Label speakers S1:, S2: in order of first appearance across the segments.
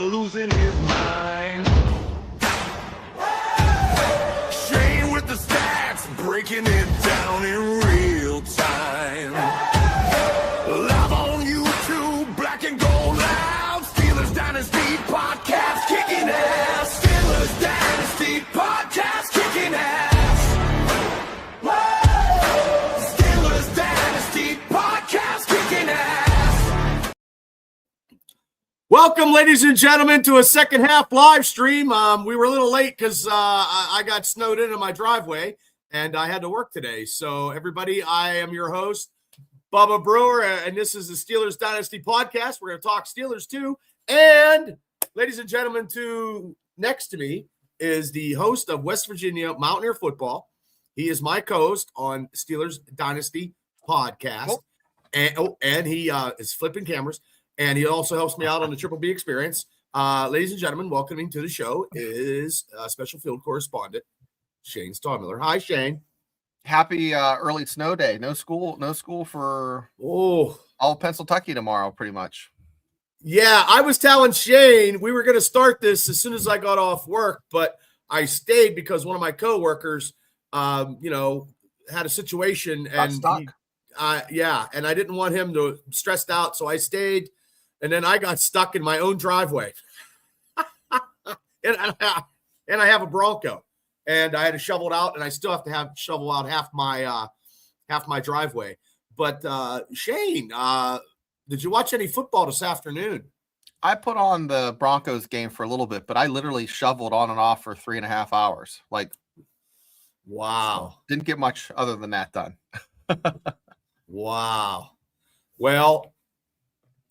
S1: losing his mind. Shane with the stats, breaking it down in real time. Live on YouTube, black and gold loud. Steelers Dynasty Podcast, kicking ass. Steelers Dynasty Podcast, kicking ass. Steelers Dynasty Podcast, kicking ass.
S2: Welcome, ladies and gentlemen, to a second half live stream. We were a little late because I got snowed into my driveway and I had to work today. So, everybody, I am your host, Bubba Brewer, and this is the Steelers Dynasty Podcast. We're going to talk Steelers too. And, ladies and gentlemen, next to me is the host of West Virginia Mountaineer Football. He is my co-host on Steelers Dynasty Podcast. And he is flipping cameras. And he also helps me out on the Triple B experience. Ladies and gentlemen, welcoming to the show is special field correspondent, Shane Staubmiller. Hi, Shane.
S3: Happy early snow day. No school for all of Pennsylvania tomorrow, pretty much.
S2: Yeah, I was telling Shane we were going to start this as soon as I got off work, but I stayed because one of my coworkers, had a situation and
S3: stuck.
S2: And I didn't want him to stressed out, so I stayed. And then I got stuck in my own driveway. and I have a Bronco. And I had to shovel it out, and I still have to shovel out half my driveway. But Shane, did you watch any football this afternoon?
S3: I put on the Broncos game for a little bit, but I literally shoveled on and off for 3.5 hours.
S2: Wow.
S3: Didn't get much other than that done.
S2: Wow. Well,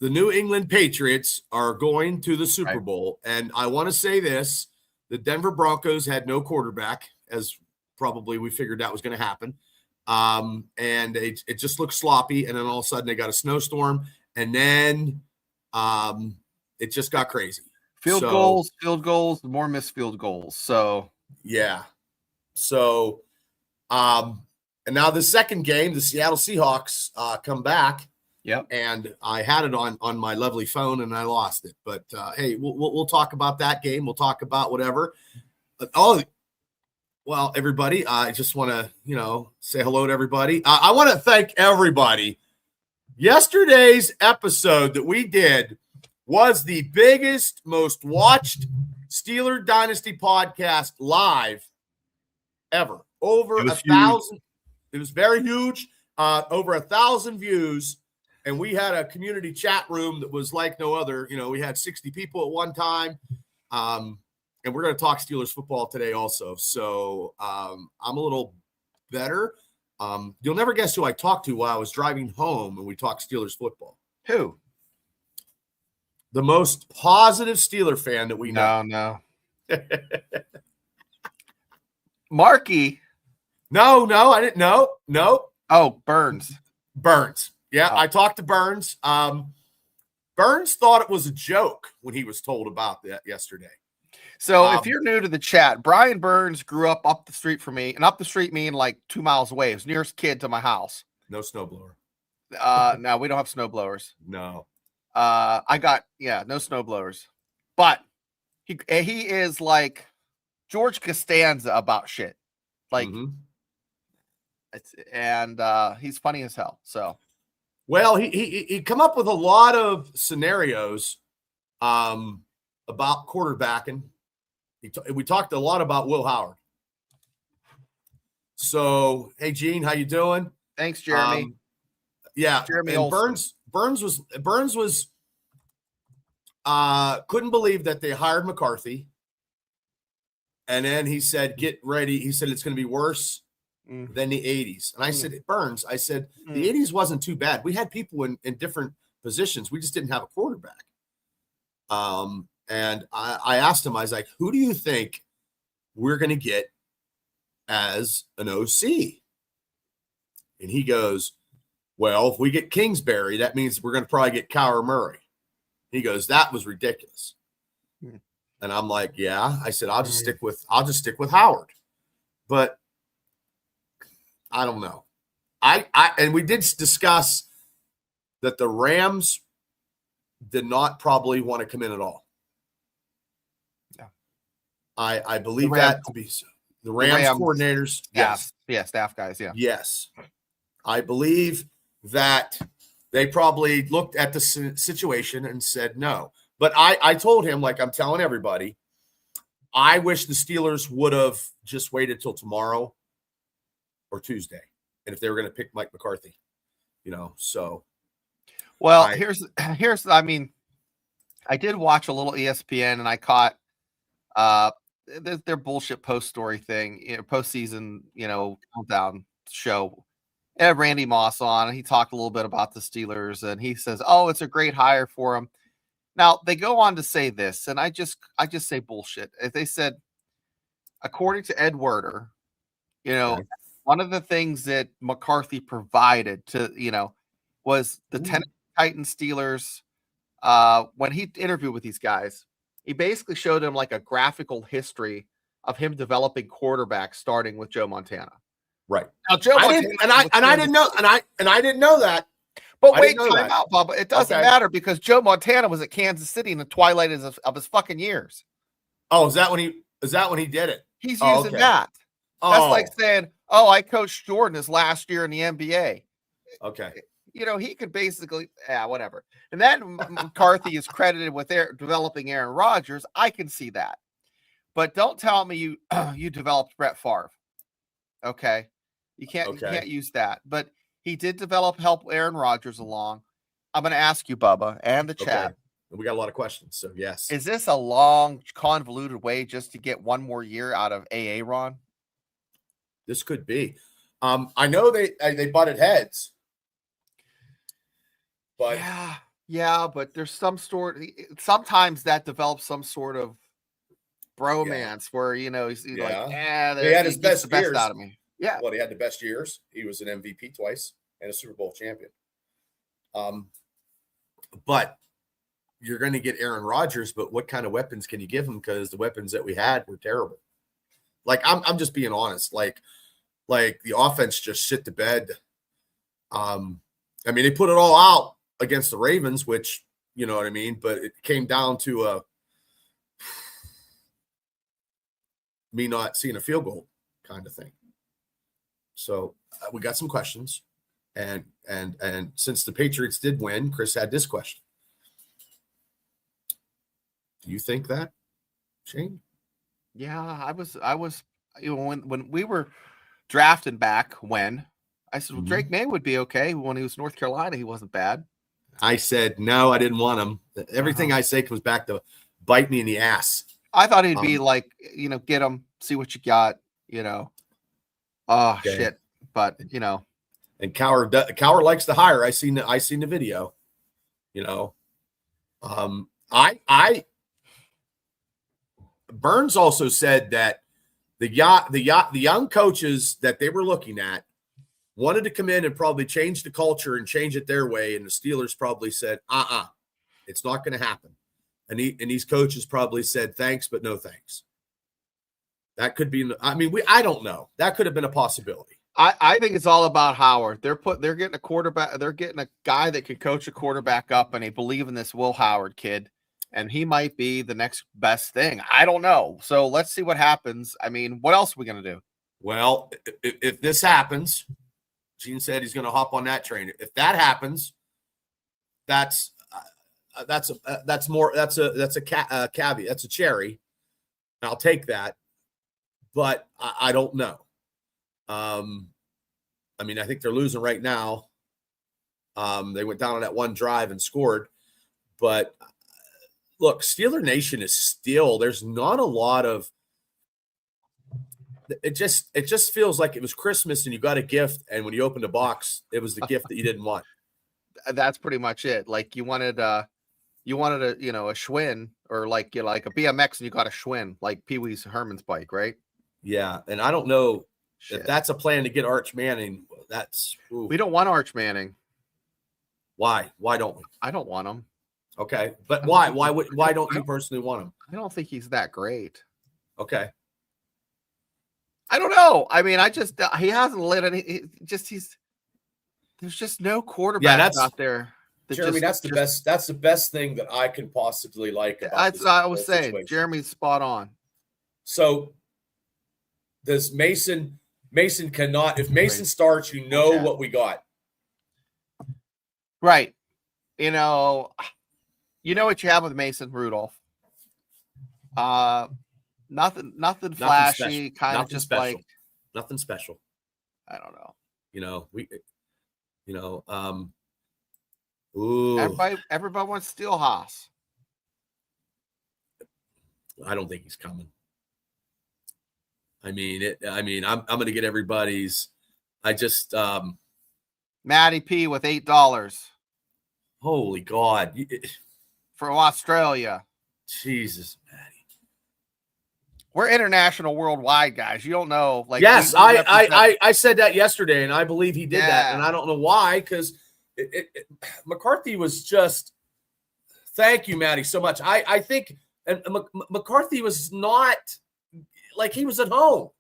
S2: the New England Patriots are going to the Super Bowl. And I want to say this, the Denver Broncos had no quarterback, as probably we figured that was going to happen. And it just looked sloppy. And then all of a sudden they got a snowstorm. And then it just got crazy.
S3: Field goals, more missed field goals. So,
S2: yeah. So, and now the second game, the Seattle Seahawks come back.
S3: Yep.
S2: And I had it on my lovely phone and I lost it. But hey, we'll talk about that game. We'll talk about whatever. Well, everybody, I just want to, say hello to everybody. I want to thank everybody. Yesterday's episode that we did was the biggest, most watched Steeler Dynasty podcast live ever. Over 1,000. It was very huge. Over 1,000 views. And we had a community chat room that was like no other. We had 60 people at one time. And we're going to talk Steelers football today also. So I'm a little better. You'll never guess who I talked to while I was driving home and we talked Steelers football.
S3: Who?
S2: The most positive Steeler fan that we know.
S3: No. Markey.
S2: No, I didn't know. No.
S3: Oh, Burns.
S2: Yeah, I talked to Burns. Burns thought it was a joke when he was told about that yesterday.
S3: So if you're new to the chat, Brian Burns grew up the street from me, and up the street mean like 2 miles away. It was nearest kid to my house.
S2: No snowblower.
S3: No, we don't have snowblowers.
S2: No.
S3: No snowblowers. But he is like George Costanza about shit. He's funny as hell. So.
S2: Well, he come up with a lot of scenarios about quarterbacking. We talked a lot about Will Howard. So, hey, Gene, how you doing?
S3: Thanks, Jeremy.
S2: Jeremy and Burns was couldn't believe that they hired McCarthy. And then he said, get ready. He said, it's going to be worse than the 80s. And I said, Burns, the 80s wasn't too bad. We had people in different positions. We just didn't have a quarterback. And I asked him, I was like, who do you think we're going to get as an OC? And he goes, well, if we get Kingsbury, that means we're going to probably get Kyler Murray. He goes, that was ridiculous. And I'm like, yeah. I said, I'll just stick with Howard. But I don't know. And we did discuss that the Rams did not probably want to come in at all. I believe that to be so. The Rams coordinators. Yes.
S3: Yeah, staff guys. Yeah.
S2: Yes. I believe that they probably looked at the situation and said no. But I told him, like I'm telling everybody, I wish the Steelers would have just waited till tomorrow or Tuesday. And if they were going to pick Mike McCarthy, so.
S3: Well, I mean, I did watch a little ESPN and I caught their bullshit post story thing, postseason, countdown show. It had Randy Moss on, and he talked a little bit about the Steelers, and he says, "Oh, it's a great hire for him." Now they go on to say this, and I just say bullshit. If they said, according to Ed Werder, one of the things that McCarthy provided to, was the Tennessee Titans Steelers. When he interviewed with these guys, he basically showed them like a graphical history of him developing quarterbacks, starting with Joe Montana.
S2: Right.
S3: Now, I
S2: didn't know that.
S3: But wait, time out, Bubba. It doesn't matter because Joe Montana was at Kansas City in the twilight of his fucking years.
S2: Oh, is that when he did it?
S3: He's using that. That's like saying, "Oh, I coached Jordan his last year in the NBA."
S2: Okay.
S3: He could basically, whatever. And then McCarthy is credited with developing Aaron Rodgers. I can see that. But don't tell me you developed Brett Favre. Okay. You can't use that. But he did help Aaron Rodgers along. I'm going to ask you, Bubba, and the chat.
S2: Okay. We got a lot of questions, so yes.
S3: Is this a long, convoluted way just to get one more year out of Ron?
S2: This could be. I know they butted heads. But
S3: yeah, but there's sometimes that develops some sort of bromance where he's like,
S2: he had his best years
S3: out of me. Yeah.
S2: Well, he had the best years. He was an MVP twice and a Super Bowl champion. But you're going to get Aaron Rodgers, but what kind of weapons can you give him? Because the weapons that we had were terrible. Like I'm just being honest. Like the offense just shit the bed. They put it all out against the Ravens, which, you know what I mean? But it came down to me not seeing a field goal kind of thing. So we got some questions. And since the Patriots did win, Chris had this question. Do you think that, Shane?
S3: Yeah, I was when we were drafting back I said, well, Drake May would be okay. When he was North Carolina, he wasn't bad.
S2: I said, no, I didn't want him. Everything I say comes back to bite me in the ass.
S3: I thought he'd be like, get him, see what you got, shit. But,
S2: And Cowher likes to hire. I seen the video, Burns also said that the young coaches that they were looking at wanted to come in and probably change the culture and change it their way. And the Steelers probably said, it's not going to happen. And these coaches probably said, thanks, but no thanks. That could be, I don't know. That could have been a possibility.
S3: I think it's all about Howard. They're getting a quarterback. They're getting a guy that can coach a quarterback up, and they believe in this Will Howard kid, and he might be the next best thing. I don't know. So let's see what happens. What else are we going to do?
S2: Well, if this happens, Gene said he's going to hop on that train. If that happens, that's a caveat. That's a cherry. I'll take that, but I don't know. I think they're losing right now. They went down on that one drive and scored, but look, Steeler Nation is still. There's not a lot of. It just feels like it was Christmas and you got a gift, and when you opened the box, it was the gift that you didn't want.
S3: That's pretty much it. Like you wanted a Schwinn, or like a BMX and you got a Schwinn, like Pee Wee's Herman's bike, right?
S2: Yeah, and I don't know if that's a plan to get Arch Manning.
S3: We don't want Arch Manning.
S2: Why? Why don't we?
S3: I don't want him.
S2: Okay, but why? Why don't you personally want him?
S3: I don't think he's that great.
S2: Okay.
S3: I don't know. He hasn't lit any. There's just no quarterback out there.
S2: Jeremy, that's the best. That's the best thing that I can possibly like about
S3: I was saying, Jeremy's spot on.
S2: So does Mason cannot, if Mason starts, what we got.
S3: Right. You know what you have with Mason Rudolph. Nothing flashy, kind of just
S2: special.
S3: like
S2: nothing special.
S3: I don't know. Everybody wants Steelhouse.
S2: I don't think he's coming. I'm going to get everybody's. I just
S3: Matty P with $8.
S2: Holy God.
S3: From Australia.
S2: Jesus, Matty.
S3: We're international, worldwide guys. You don't know. Like,
S2: yes, I said that yesterday, and I believe he did that, and I don't know why, because McCarthy was just. Thank you, Matty, so much. I think McCarthy was not like he was at home,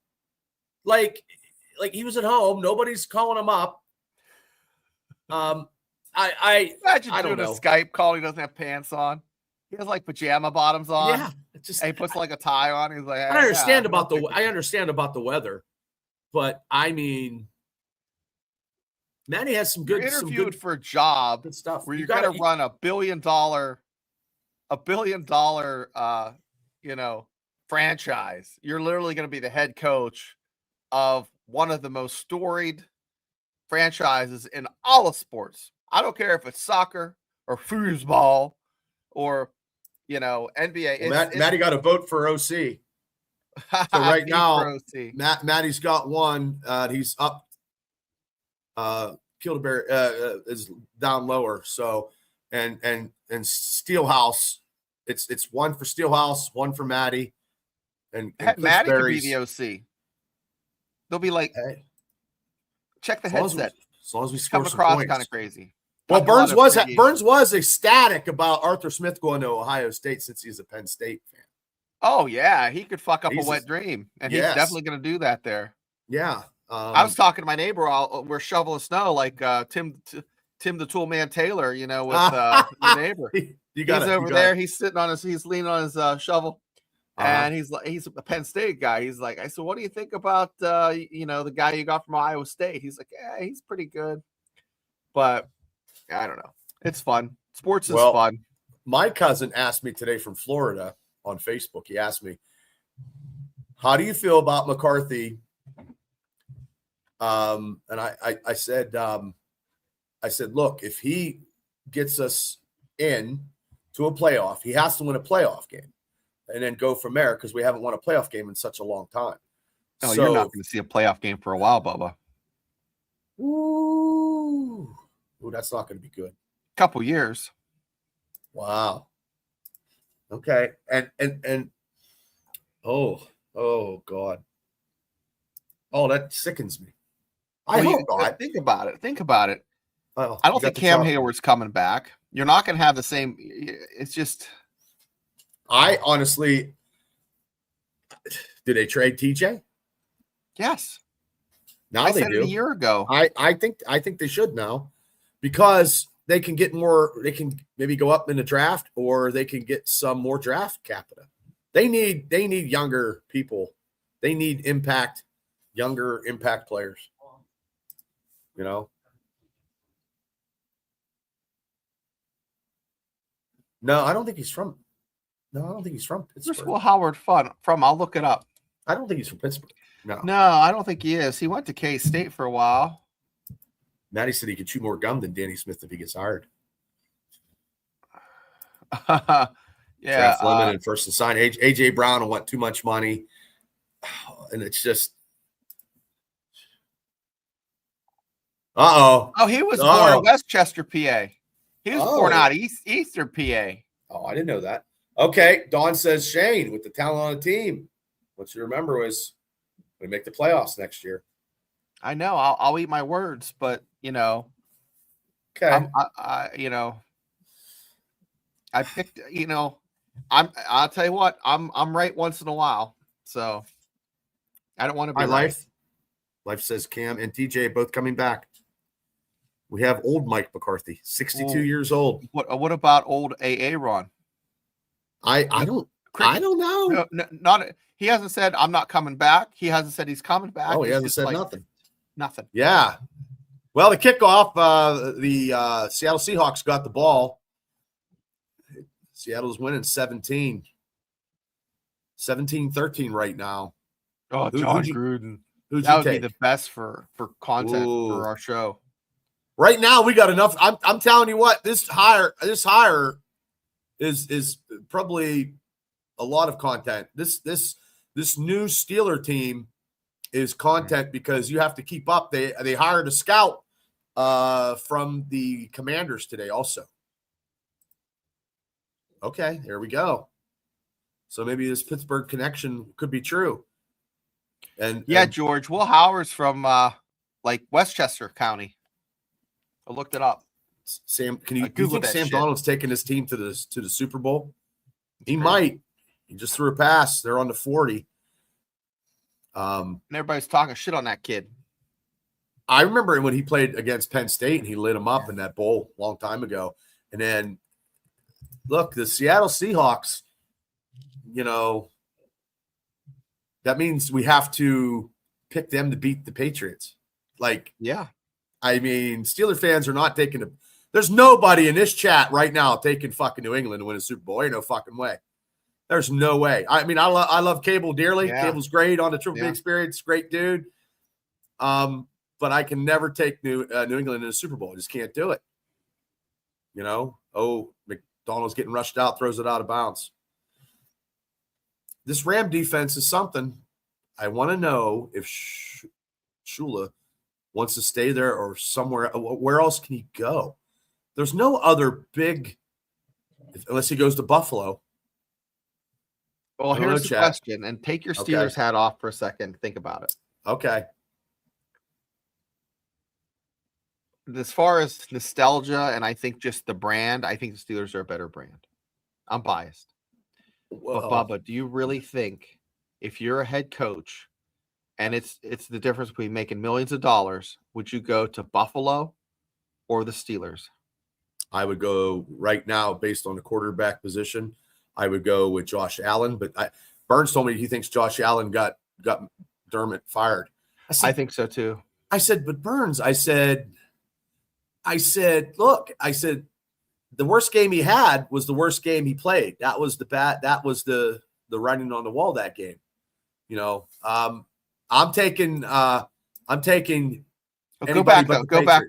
S2: like he was at home. Nobody's calling him up. I
S3: imagine
S2: I don't
S3: doing
S2: know.
S3: a Skype call. He doesn't have pants on. He has like pajama bottoms on.
S2: Yeah,
S3: he puts like a tie on. He's like, hey,
S2: I understand about the weather, but I mean, Matty has some good.
S3: You're interviewed for a job
S2: good stuff
S3: where you're going to run $1 billion, franchise. You're literally going to be the head coach of one of the most storied franchises in all of sports. I don't care if it's soccer or foosball or NBA.
S2: Matty got a vote for OC. So right now, Matty's got one. He's up. Kildaberry is down lower. So and Steelhouse, it's one for Steelhouse, one for Matty, and
S3: Matty could be the OC. They'll be like, hey, check the headset.
S2: As long as we score
S3: come
S2: some
S3: across
S2: points.
S3: Kind of crazy.
S2: Well, Burns was ecstatic about Arthur Smith going to Ohio State since he's a Penn State fan.
S3: Oh yeah, he could fuck up a wet dream, and he's definitely going to do that there.
S2: Yeah,
S3: I was talking to my neighbor while we're shoveling snow, like Tim the Tool Man Taylor, with your neighbor. He's over there. He's leaning on his shovel, and he's a Penn State guy. He's like, I said, what do you think about the guy you got from Iowa State? He's like, yeah, he's pretty good, but I don't know. It's fun. Sports is fun.
S2: My cousin asked me today from Florida on Facebook. He asked me, how do you feel about McCarthy? And I said, look, if he gets us in to a playoff, he has to win a playoff game and then go from there, because we haven't won a playoff game in such a long time.
S3: Oh, so, you're not going to see a playoff game for a while, Bubba.
S2: Ooh, that's not going to be good.
S3: Couple years.
S2: Wow. Okay. And oh God. Oh, that sickens me. I hope not.
S3: Think about it.
S2: Oh,
S3: I don't think Cam Hayward's coming back. You're not going to have the same. It's just.
S2: I honestly. Did they trade TJ?
S3: Yes.
S2: Now they do.
S3: A year ago.
S2: I think they should now, because they can get more. They can maybe go up in the draft, or they can get some more draft capital. They need younger people. They need younger impact players. No, I don't think he's from. No, I don't think he's from Pittsburgh.
S3: Where's Will Howard from? I'll look it up.
S2: I don't think he's from Pittsburgh.
S3: No, I don't think he is. He went to K-State for a while.
S2: Matty said he could chew more gum than Danny Smith if he gets hired.
S3: Yeah,
S2: Lemon and first and sign. AJ Brown will want too much money, and it's just.
S3: Oh, he was born in Westchester, PA. He was born out Eastern PA.
S2: Oh, I didn't know that. Okay, Dawn says Shane with the talent on the team. What you remember was we make the playoffs next year.
S3: I know. I'll eat my words, but okay. I picked. I'll tell you what. I'm right once in a while, so I don't want to be right.
S2: Life says Cam and TJ both coming back. We have old Mike McCarthy, 62 years old.
S3: What about old AA Ron?
S2: I don't know.
S3: No, not He hasn't said I'm not coming back. He hasn't said he's coming back.
S2: Oh, he
S3: It's
S2: hasn't
S3: just
S2: said
S3: like,
S2: nothing.
S3: Nothing.
S2: Yeah. Well, the kickoff, the Seattle Seahawks got the ball. Seattle's winning 17-13 right now.
S3: Oh, John Gruden.
S2: Who'd
S3: that
S2: you
S3: would
S2: take?
S3: be the best for content for our show.
S2: Right now, we got enough. I'm telling you what, this hire is probably a lot of content. This new Steeler team is content because you have to keep up. They hired a scout from the Commanders today also. Okay, there we go. So maybe this Pittsburgh connection could be true. And
S3: George, Will Howard's from like Westchester County. I looked it up.
S2: Sam, do you think Sam Donald's taking his team to the Super Bowl? He might. He just threw a pass. They're on the 40.
S3: And everybody's talking shit on that kid.
S2: I remember when he played against Penn State and he lit him up in that bowl a long time ago. And then, look, the Seattle Seahawks, that means we have to pick them to beat the Patriots. I mean, Steeler fans are not taking there's nobody in this chat right now taking fucking New England to win a Super Bowl. Ain't no fucking way. There's no way. I mean, I love Cable dearly. Yeah. Cable's great on the Triple B experience. Great dude. But I can never take New England in a Super Bowl. I just can't do it. McDonald's getting rushed out, throws it out of bounds. This Ram defense is something. I want to know if Shula wants to stay there or somewhere. Where else can he go? There's no other big, unless he goes to Buffalo.
S3: Well, here's the question, and take your Steelers hat off for a second. Think about it.
S2: Okay.
S3: As far as nostalgia and I think just the brand, I think the Steelers are a better brand. I'm biased. But Bubba, do you really think if you're a head coach and it's the difference between making millions of dollars, would you go to Buffalo or the Steelers?
S2: I would go right now based on the quarterback position. I would go with Josh Allen, but Burns told me he thinks Josh Allen got Dermott fired.
S3: I think so too.
S2: I said, but Burns, I said, look, the worst game he had was the worst game he played. That was the writing on the wall that game. I'm taking.
S3: Go back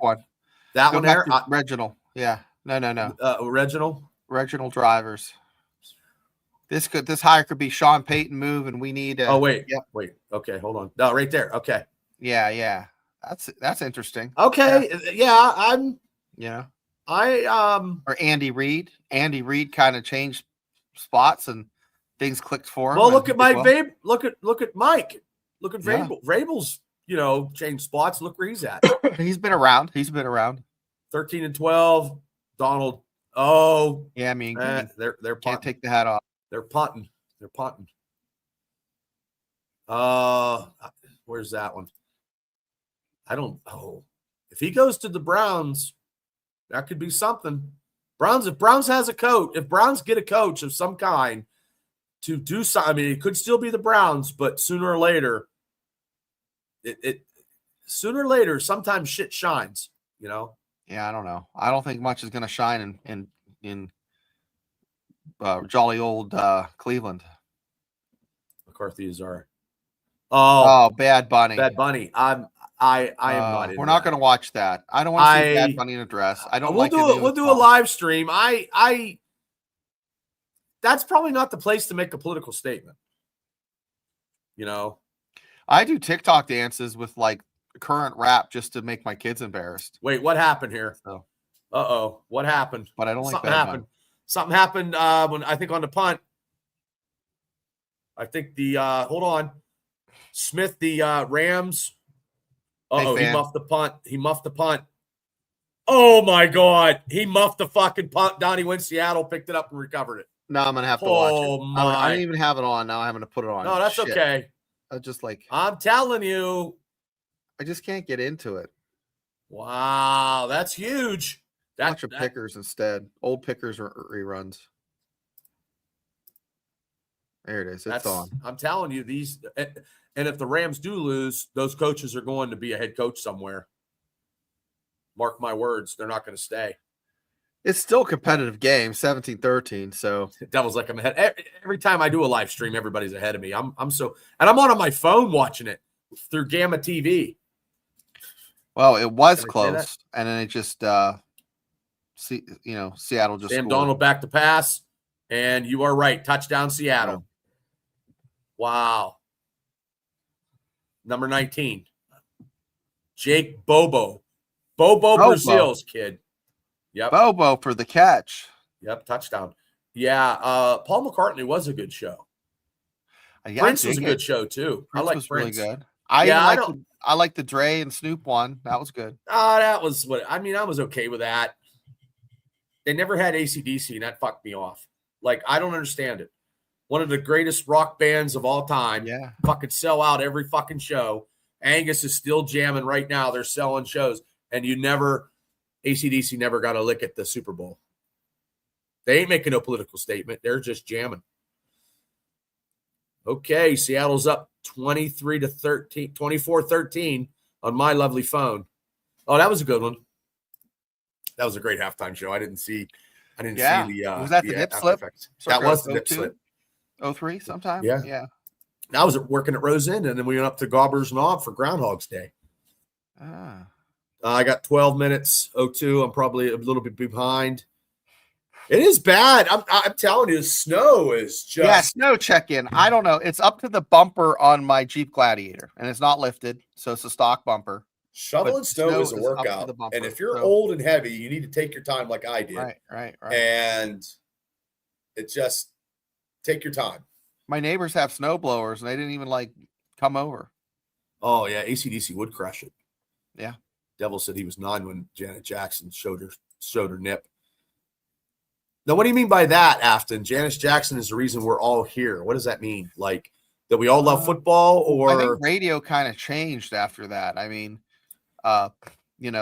S3: one.
S2: That one there,
S3: Reginald. Yeah. No.
S2: Reginald
S3: Drivers. This hire could be Sean Payton move, and we need.
S2: Wait. Okay, hold on. No, right there. Okay.
S3: Yeah. That's interesting.
S2: Okay. Yeah, I'm.
S3: Yeah.
S2: Or
S3: Andy Reid. Andy Reid kind of changed spots and things clicked for him.
S2: Well, look at Mike Vrabel. Look at Mike. Look at Vrabel. Yeah. Vrabel's, changed spots. Look where he's at.
S3: He's been around.
S2: 13-12. Donald. Oh.
S3: Yeah, I mean,
S2: they're punting.
S3: Can't take the hat off.
S2: They're punting. Where's that one? If he goes to the Browns, that could be something. If Browns has a coach, if Browns get a coach of some kind to do something, I mean, it could still be the Browns, but sooner or later, sometimes shit shines,
S3: Yeah, I don't know. I don't think much is going to shine in jolly old Cleveland.
S2: McCarthy is our.
S3: Oh, Bad Bunny.
S2: Bad Bunny. I am not.
S3: We're not going to watch that. I don't want to see Bad Bunny in a dress. I don't.
S2: We'll do a live stream. That's probably not the place to make a political statement.
S3: I do TikTok dances with like current rap just to make my kids embarrassed.
S2: Wait, what happened here?
S3: So.
S2: What happened?
S3: But I don't like
S2: Bad Bunny. Something happened when I think on the punt. I think hold on. Smith, the Rams. He muffed the punt. Oh my God. He muffed the fucking punt. Donnie went Seattle, picked it up and recovered it.
S3: No, I'm gonna have to watch it. I don't even have it on. Now I'm having to put it on.
S2: No, that's okay.
S3: I'm
S2: telling you.
S3: I just can't get into it.
S2: Wow, that's huge.
S3: Watch Pickers instead. Old Pickers reruns. There it is. It's on.
S2: I'm telling you, and if the Rams do lose, those coaches are going to be a head coach somewhere. Mark my words, they're not going to stay.
S3: It's still a competitive game, 17-13. So
S2: Devil's like I'm ahead. Every time I do a live stream, everybody's ahead of me. I'm on my phone watching it through Gamma TV.
S3: Well, it was close, and then it just Seattle just
S2: Sam
S3: scored.
S2: Darnold back to pass, and you are right. Touchdown, Seattle. Wow. Number 19, Jake Bobo. Bobo Brazil's kid. Yep.
S3: Bobo for the catch.
S2: Yep, touchdown. Yeah, Paul McCartney was a good show. Prince was a good show too.
S3: Prince
S2: I like
S3: was
S2: Prince.
S3: Really good. I like the Dre and Snoop one. That was good.
S2: That was I was okay with that. They never had AC/DC, and that fucked me off. Like, I don't understand it. One of the greatest rock bands of all time.
S3: Yeah.
S2: Fucking sell out every fucking show. Angus is still jamming right now. They're selling shows. And AC/DC never got a lick at the Super Bowl. They ain't making no political statement. They're just jamming. Okay, Seattle's up 24-13 on my lovely phone. Oh, that was a good one. That was a great halftime show. I didn't see the
S3: was that the dip slip?
S2: That was the dip slip.
S3: 03 sometime?
S2: Yeah.
S3: Yeah.
S2: I was working at Rose Inn, and then we went up to Gobber's Knob for Groundhog's Day. I got 12 minutes, 02. I'm probably a little bit behind. It is bad. I'm telling you, snow is just.
S3: Yeah, snow check-in. I don't know. It's up to the bumper on my Jeep Gladiator, and it's not lifted, so it's a stock bumper.
S2: Shoveling snow is a workout. And if you're old and heavy, you need to take your time like I did.
S3: Right.
S2: And it just take your time.
S3: My neighbors have snow blowers, and they didn't even come over.
S2: Oh, yeah. AC/DC would crush it.
S3: Yeah.
S2: Devil said he was 9 when Janet Jackson showed her nip. Now, what do you mean by that, Afton? Janice Jackson is the reason we're all here. What does that mean? Like, that we all love football, or?
S3: I think radio kind of changed after that. I mean,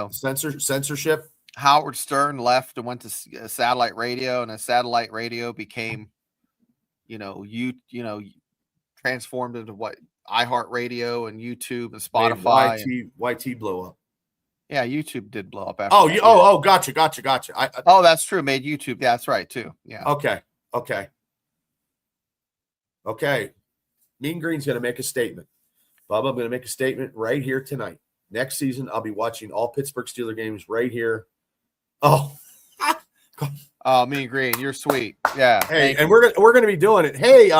S2: censorship.
S3: Howard Stern left and went to satellite radio, and a satellite radio became, transformed into what iHeartRadio and YouTube and Spotify.
S2: YT blow up.
S3: Yeah, YouTube did blow up.
S2: After gotcha.
S3: That's true. Made YouTube. Yeah, that's right too. Yeah.
S2: Okay. Mean Green's going to make a statement. Bubba, I'm going to make a statement right here tonight. Next season, I'll be watching all Pittsburgh Steelers games right here. Oh,
S3: Mean Green, you're sweet. Yeah.
S2: Hey, and we're going to be doing it. Hey,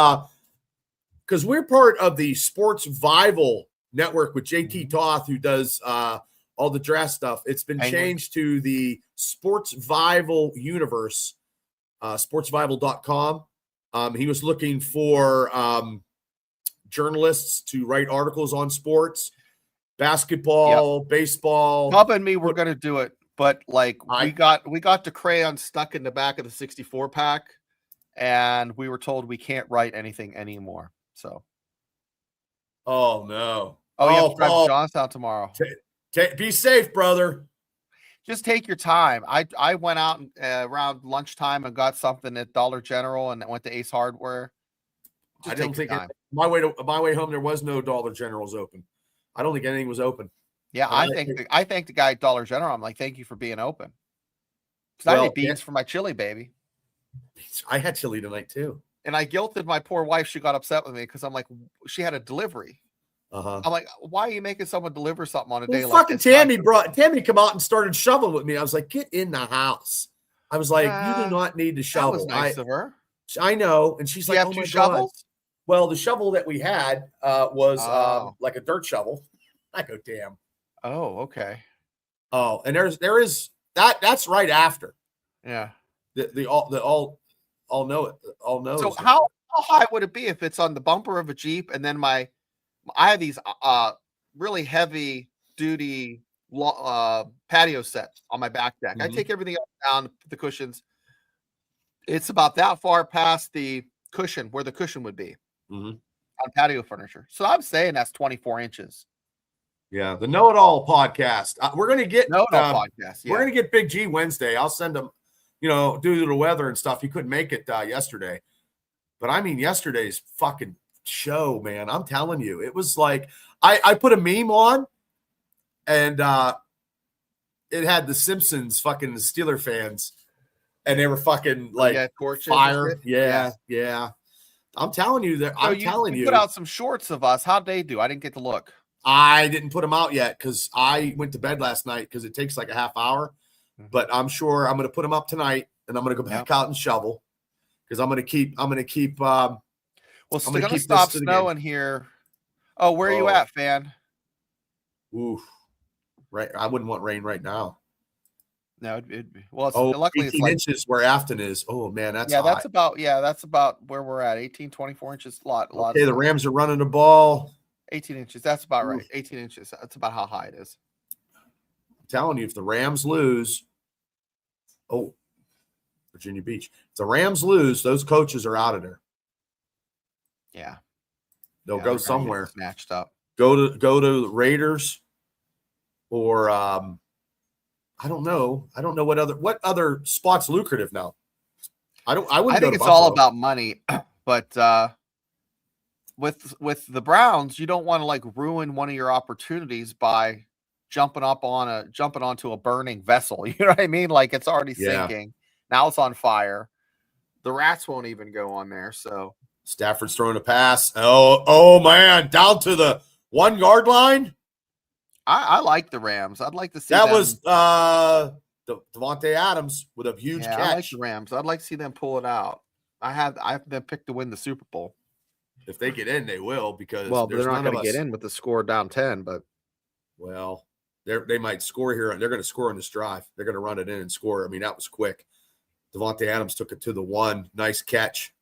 S2: because we're part of the Sports Vival network with JT Toth, who does all the draft stuff. It's been changed to the Sports Vival universe, sportsvival.com. He was looking for journalists to write articles on sports, basketball, baseball.
S3: Bubba and me were going to do it, but we got the crayon stuck in the back of the 64 pack, and we were told we can't write anything anymore. So,
S2: oh no!
S3: You have to drive to Johnstown tomorrow.
S2: Be safe, brother.
S3: Just take your time. I went out around lunchtime and got something at Dollar General, and went to Ace Hardware.
S2: I don't think my way home there was no Dollar Generals open. I don't think anything was open.
S3: Yeah, I thank the guy at Dollar General. I'm like, thank you for being open. Because I need beans for my chili, baby.
S2: I had chili tonight too.
S3: And I guilted my poor wife. She got upset with me because I'm like, she had a delivery. I'm like, why are you making someone deliver something on a day like this?
S2: Tammy come out and started shoveling with me. I was like, get in the house. I was like, you do not need to shovel.
S3: That was nice of her.
S2: I know. And she's like,
S3: oh my God.
S2: Well, the shovel that we had was like a dirt shovel. I go, damn.
S3: Oh, okay.
S2: Oh, and there is that's right after.
S3: Yeah.
S2: The all know it. All know.
S3: So how high would it be if it's on the bumper of a Jeep, and then I have these really heavy duty patio set on my back deck. I take everything up down the cushions. It's about that far past the cushion where the cushion would be on patio furniture. So I'm saying that's 24 inches.
S2: Yeah, the Know It All podcast. We're gonna get
S3: Know It All podcast. Yeah.
S2: We're gonna get Big G Wednesday. I'll send him. Due to the weather and stuff, he couldn't make it yesterday. But I mean, yesterday's fucking show, man. I'm telling you, it was like I put a meme on, and it had the Simpsons fucking Steeler fans, and they were fucking like fire. Yeah. I'm telling you that. So you
S3: put out some shorts of us. How'd they do? I didn't get to look.
S2: I didn't put them out yet because I went to bed last night because it takes like a half hour. Mm-hmm. But I'm sure I'm going to put them up tonight, and I'm going to go back out and shovel because I'm going to keep. Well,
S3: it's going to stop snowing here. Oh, where are you at, fan?
S2: Oof. Right. I wouldn't want rain right now.
S3: No, luckily
S2: 18
S3: it's like
S2: inches where Afton is. Oh man, that's high.
S3: That's about where we're at. 18, 24 inches. A lot.
S2: Okay, the Rams are running the ball.
S3: 18 inches. That's about right. 18 inches. That's about how high it is.
S2: I'm telling you, if the Rams lose, Virginia Beach. If the Rams lose, those coaches are out of there.
S3: Yeah.
S2: They'll go somewhere.
S3: Snatched up.
S2: Go to the Raiders or I don't know. I don't know what other spot's lucrative now. I think
S3: it's all about money, but with the Browns, you don't want to like ruin one of your opportunities by jumping onto a burning vessel. You know what I mean? Like it's already sinking. Now it's on fire. The rats won't even go on there. So
S2: Stafford's throwing a pass. Oh man, down to the 1 yard line.
S3: I like the Rams. I'd like to see
S2: that was Devontae Adams with a huge catch.
S3: I like the Rams. I'd like to see them pull it out. I have them picked to win the Super Bowl.
S2: If they get in, they will because
S3: they're not going to get in with the score down 10. But
S2: they might score here. They're going to score on this drive. They're going to run it in and score. I mean, that was quick. Devontae Adams took it to the 1. Nice catch.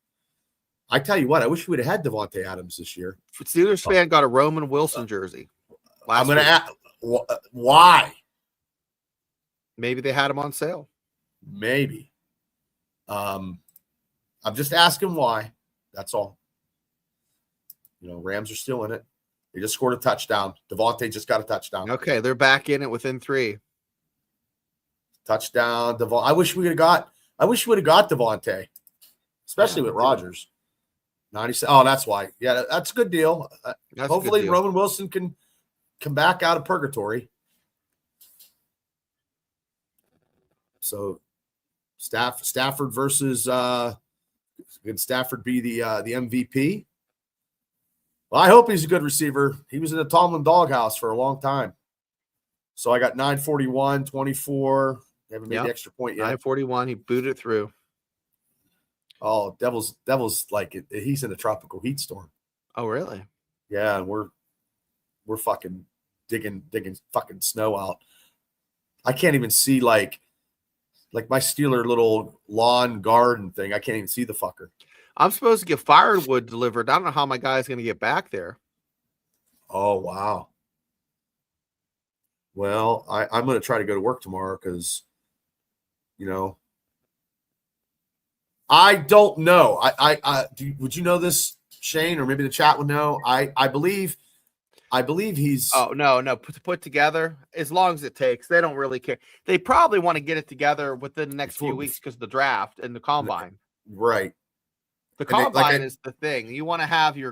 S2: I tell you what, I wish we would have had Devontae Adams this year.
S3: Steelers fan got a Roman Wilson jersey.
S2: I'm going to ask, why?
S3: Maybe they had him on sale.
S2: Maybe. I'm just asking why. That's all. Rams are still in it. They just scored a touchdown. Devontae just got a touchdown.
S3: Okay, they're back in it within 3.
S2: Touchdown. I wish we would have got Devontae, especially with Rodgers. 97. Oh, that's why. Yeah, that's a good deal. Hopefully, good deal. Roman Wilson can come back out of purgatory. So, Stafford versus can Stafford be the MVP? Well, I hope he's a good receiver. He was in the Tomlin doghouse for a long time. So I got 941, 24. They haven't made the extra point yet.
S3: 941. He booted it through.
S2: Oh, Devil's like he's in a tropical heat storm.
S3: Oh, really?
S2: Yeah, and we're fucking digging fucking snow out. I can't even see like my Steeler little lawn garden thing. I can't even see the fucker.
S3: I'm supposed to get firewood delivered. I don't know how my guy's going to get back there.
S2: Oh, wow. Well, I'm going to try to go to work tomorrow because, I don't know. Would you know this, Shane, or maybe the chat would know? I believe he's.
S3: Oh, no. Put together as long as it takes. They don't really care. They probably want to get it together within the next few weeks because of the draft and the combine.
S2: Right.
S3: The combine is the thing. You want to have they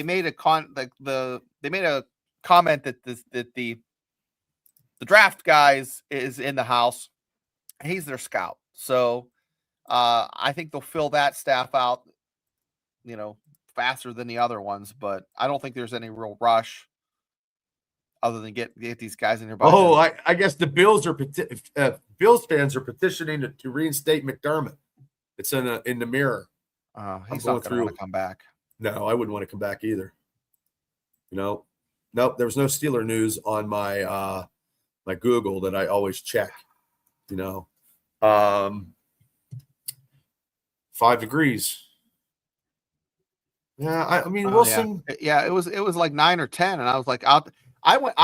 S3: made a comment that the draft guys is in the house. He's their scout. So I think they'll fill that staff out, faster than the other ones, but I don't think there's any real rush other than get these guys in here.
S2: I guess the Bills fans are petitioning to reinstate McDermott. It's in the mirror.
S3: He's not going to want to come back.
S2: No, I wouldn't want to come back either. Nope. There was no Steeler news on my my Google that I always check. 5 degrees. Yeah, I mean Wilson.
S3: Yeah, it was like 9 or 10, and I was like, I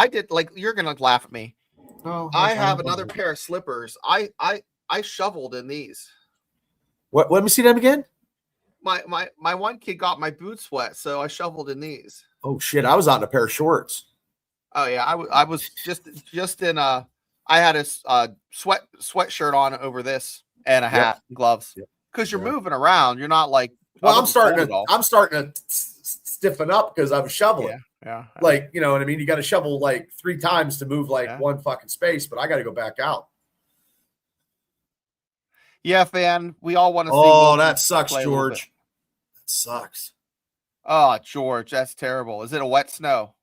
S3: did like you're gonna laugh at me. Oh, I have another pair of slippers. I shoveled in these.
S2: What? Let me see them again.
S3: My one kid got my boots wet, so I shoveled in these.
S2: Oh shit! I was out in a pair of shorts.
S3: Oh yeah, I was just in a. I had a sweatshirt on over this and a hat and gloves.
S2: Yeah.
S3: because you're moving around. You're not like.
S2: Well, I'm starting to stiffen up because I'm shoveling.
S3: Yeah.
S2: Like, you know what I mean? You got to shovel like 3 times to move like one fucking space, but I got to go back out.
S3: Yeah, fan. We all want to see.
S2: Oh, that sucks, George. That sucks.
S3: Oh, George, that's terrible. Is it a wet snow?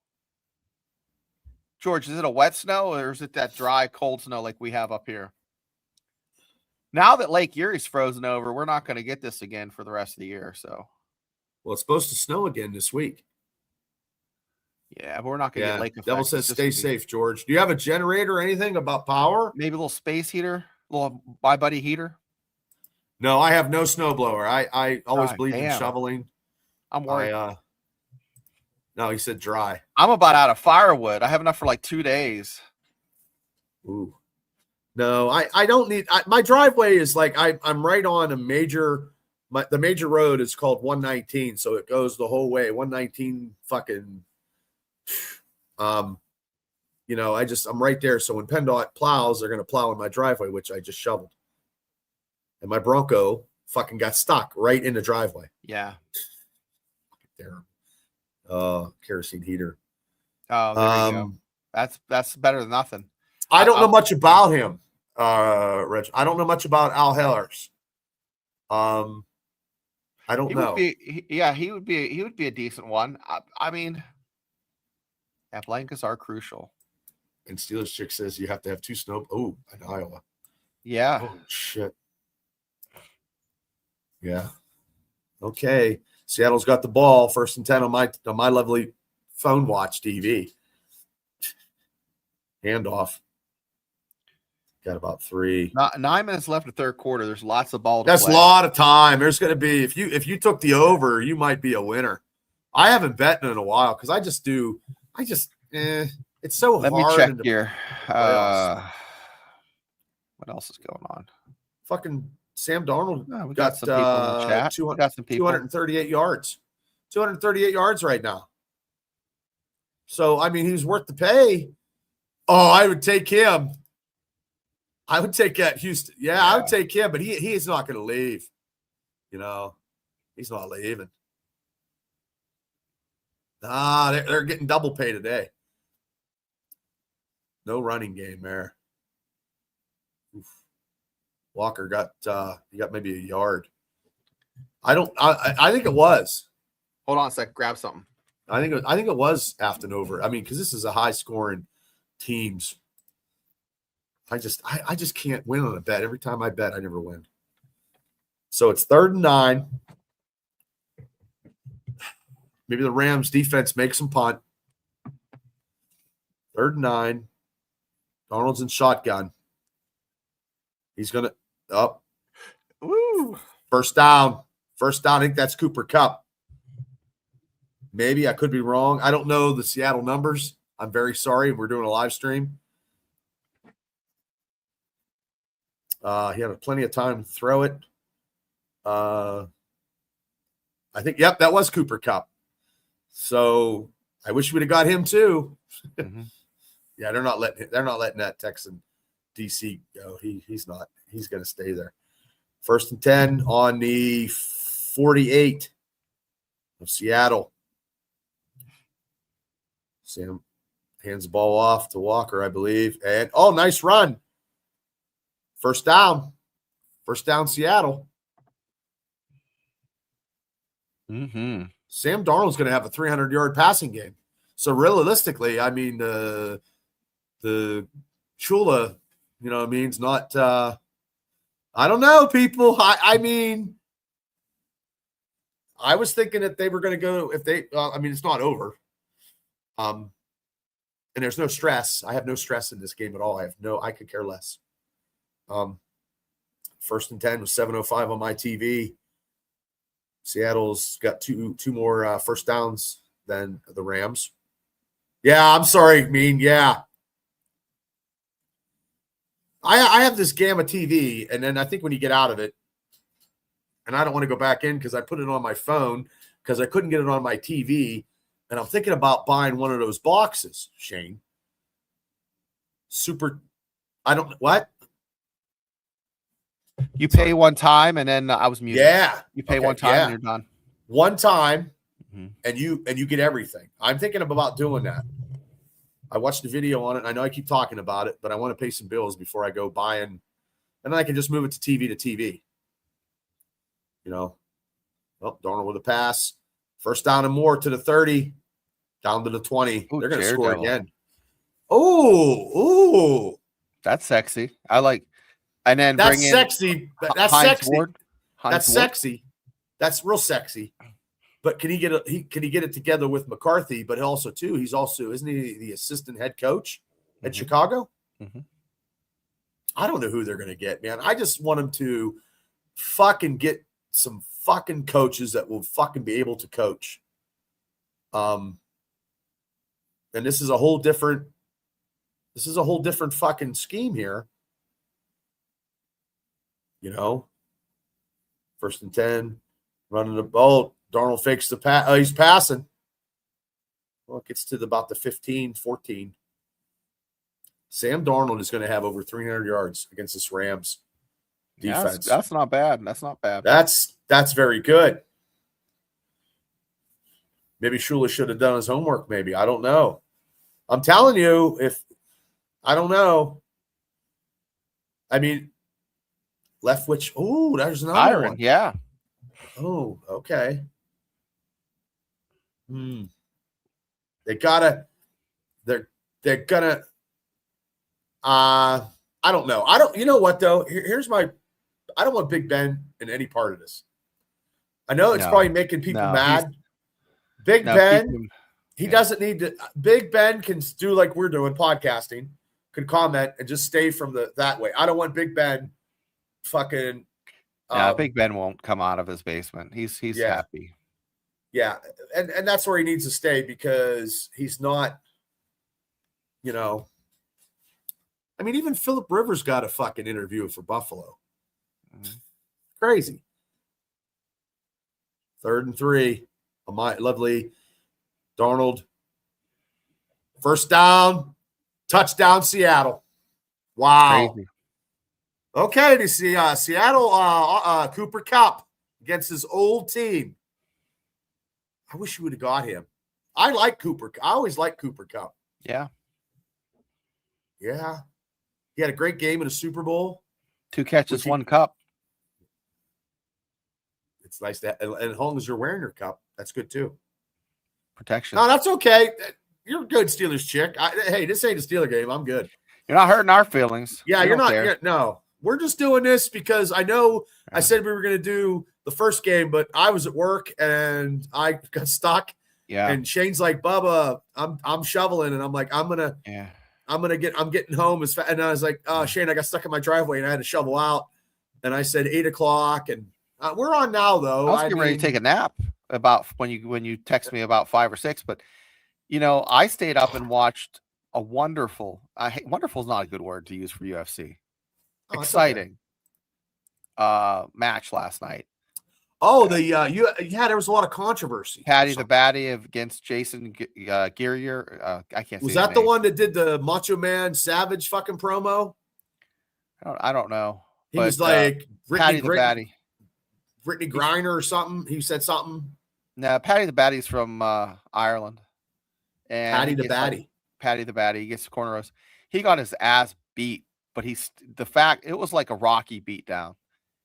S3: George, is it a wet snow or is it that dry, cold snow like we have up here? Now that Lake Erie's frozen over, we're not going to get this again for the rest of the year. So,
S2: well, it's supposed to snow again this week.
S3: Yeah, but we're not going to get lake effect.
S2: Devil says stay safe, George. Do you have a generator or anything about power?
S3: Maybe a little space heater, a little My Buddy heater?
S2: No, I have no snowblower. I always believe in shoveling.
S3: I'm worried.
S2: No, he said dry.
S3: I'm about out of firewood. I have enough for like 2 days.
S2: Ooh. No, I don't need my driveway is like I'm right on a major the major road is called 119, so it goes the whole way. 119 fucking you know, I'm right there. So when PennDOT plows, they're gonna plow in my driveway, which I just shoveled. And my Bronco fucking got stuck right in the driveway.
S3: Yeah.
S2: There. Kerosene heater.
S3: Oh, there you go. That's better than nothing.
S2: I don't know much about him, Rich. I don't know much about Al Hellers. I don't know.
S3: He would be a decent one. I mean, blankets are crucial.
S2: And Steelers Chick says you have to have 2 snow. Oh, in Iowa.
S3: Yeah.
S2: Oh shit. Yeah. Okay. Seattle's got the ball. 1st and 10 on my lovely phone watch TV. Handoff. Got about 3.
S3: 9 minutes left in the 3rd quarter. There's lots of ball to
S2: That's
S3: play.
S2: a lot of time. There's going to be if you took the over, you might be a winner. I haven't bet in a while because it's so hard.
S3: Let me check here. What else is going on?
S2: Fucking Sam Darnold
S3: we got some people in the chat.
S2: 238 yards. 238 yards right now. So, I mean, he's worth the pay. Oh, I would take him. I would take that Houston. Yeah, I would take him, but he is not going to leave. You know, he's not leaving. They're getting double pay today. No running game there. Oof. Walker got maybe a yard. I think it was.
S3: Hold on a sec. Grab something.
S2: I think it was Afton over. I mean, because this is a high scoring teams. I just can't win on a bet. Every time I bet, I never win. So it's 3rd and 9. Maybe the Rams defense makes some punt. 3rd and 9. Darnold's in shotgun. He's gonna up.
S3: Woo!
S2: First down. I think that's Cooper Kupp. Maybe I could be wrong. I don't know the Seattle numbers. I'm very sorry. We're doing a live stream. He had plenty of time to throw it. I think, that was Cooper Kupp. So I wish we'd have got him too.
S3: Mm-hmm.
S2: Yeah, they're not letting that Texan DC go. He's not. He's going to stay there. 1st and 10 on the 48 of Seattle. Sam hands the ball off to Walker, I believe. And nice run. First down, Seattle.
S3: Mm-hmm.
S2: Sam Darnold's going to have a 300-yard passing game. So realistically, I mean, the Chula, you know what I mean, is not I don't know, people. I mean, I was thinking that they were going to go if they it's not over. And there's no stress. I have no stress in this game at all. I could care less. 1st and 10 with 7:05 on my TV. Seattle's got two more first downs than the Rams. Yeah, I'm sorry, yeah. I have this Gamma TV, and then I think when you get out of it, and I don't want to go back in because I put it on my phone because I couldn't get it on my TV, and I'm thinking about buying one of those boxes, Shane. What?
S3: You pay one time, and then I was muted.
S2: Yeah.
S3: You pay one time, and you're done.
S2: One time, and you get everything. I'm thinking about doing that. I watched the video on it. And I know I keep talking about it, but I want to pay some bills before I go buying, and then I can just move it to TV. You know, Darnold with a pass, first down and more to the 30, down to the 20.
S3: Ooh,
S2: they're going to score
S3: devil.
S2: again. Oh,
S3: that's sexy. I like, and then
S2: that's
S3: bring in
S2: sexy. That's
S3: Hines
S2: sexy.
S3: Ward.
S2: That's
S3: Ward.
S2: sexy. That's real sexy. But can he get it together with McCarthy? But also too, isn't he the assistant head coach at Chicago?
S3: Mm-hmm.
S2: I don't know who they're going to get, man. I just want them to fucking get some fucking coaches that will fucking be able to coach. And this is a whole different fucking scheme here. You know, 1st and 10, running the ball. Darnold fakes the pass. Oh, he's passing. Well, it gets to about the 15, 14. Sam Darnold is going to have over 300 yards against this Rams defense.
S3: Yeah, that's not bad. That's not bad.
S2: That's very good. Maybe Shula should have done his homework. Maybe. I don't know. I'm telling you, I don't know. I mean, Leftwich. Oh, there's another one.
S3: Yeah.
S2: Oh, okay. They're gonna I don't know. You know what though? Here's my I don't want Big Ben in any part of this. I know it's probably making people mad. Big Ben, he doesn't need to. Big Ben can do like we're doing podcasting, can comment and just stay from that way. I don't want Big Ben fucking
S3: Big Ben won't come out of his basement. He's happy.
S2: Yeah, and that's where he needs to stay because he's not, you know. I mean, even Phillip Rivers got a fucking interview for Buffalo. Crazy. 3rd and 3. My lovely Darnold. First down, touchdown, Seattle. Wow.
S3: Crazy.
S2: Okay, to see Seattle Cooper Kupp against his old team. I wish you would have got him. I like Cooper. I always like Cooper Kupp.
S3: Yeah.
S2: Yeah. He had a great game in a Super Bowl.
S3: 2 catches, 1 cup.
S2: It's nice that, and as long as you're wearing your cup, that's good too.
S3: Protection.
S2: No, that's okay. You're a good Steelers chick. Hey, this ain't a Steeler game. I'm good.
S3: You're not hurting our feelings.
S2: Yeah, you're not. No, we're just doing this because I know I said we were going to do the first game, but I was at work and I got stuck.
S3: Yeah.
S2: And Shane's like, Bubba, I'm shoveling, and I'm like, I'm getting home as fast. And I was like, oh, Shane, I got stuck in my driveway and I had to shovel out. And I said 8:00, and we're on now though.
S3: I was getting ready to take a nap about when you text me about 5 or 6, but you know, I stayed up and watched a wonderful is not a good word to use for UFC. Exciting match last night.
S2: Oh, there was a lot of controversy.
S3: Patty the Batty against Jason Gearier. I can't.
S2: Was that the one that did the Macho Man Savage fucking promo?
S3: I don't know.
S2: He was like
S3: Patty the Batty,
S2: Brittany Griner or something. He said something.
S3: No, Patty the Batty's from Ireland. And
S2: Patty the Batty.
S3: Patty the Batty. He gets the corner roast. He got his ass beat, but it was like a Rocky beatdown.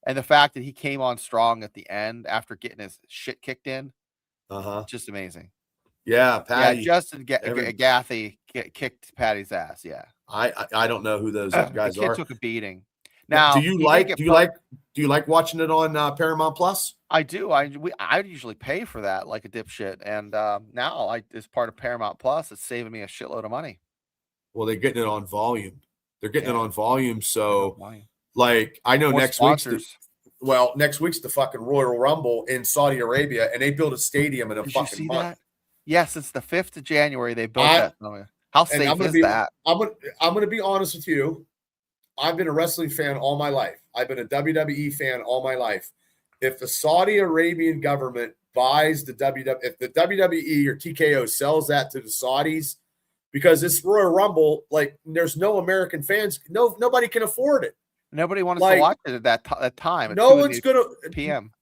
S3: And the fact that he came on strong at the end after getting his shit kicked in, just amazing.
S2: Yeah, Patty.
S3: Yeah, Justin Gaethje kicked Patty's ass. Yeah,
S2: I don't know who those guys
S3: the kid
S2: are.
S3: Took a beating. Now,
S2: do you like watching it on Paramount Plus?
S3: I do. I usually pay for that like a dipshit, and now as part of Paramount Plus, it's saving me a shitload of money.
S2: Well, they're getting it on volume. So. Like, I know next week's the fucking Royal Rumble in Saudi Arabia, and they built a stadium in a fucking month.
S3: That? Yes, it's the 5th of January. They built that. How safe is that?
S2: I'm going to be honest with you. I've been a wrestling fan all my life. I've been a WWE fan all my life. If the Saudi Arabian government buys if the WWE or TKO sells that to the Saudis, because this Royal Rumble, like, there's no American fans, nobody can afford it.
S3: Nobody wants to watch it at that time. At
S2: no one's going to
S3: p.m.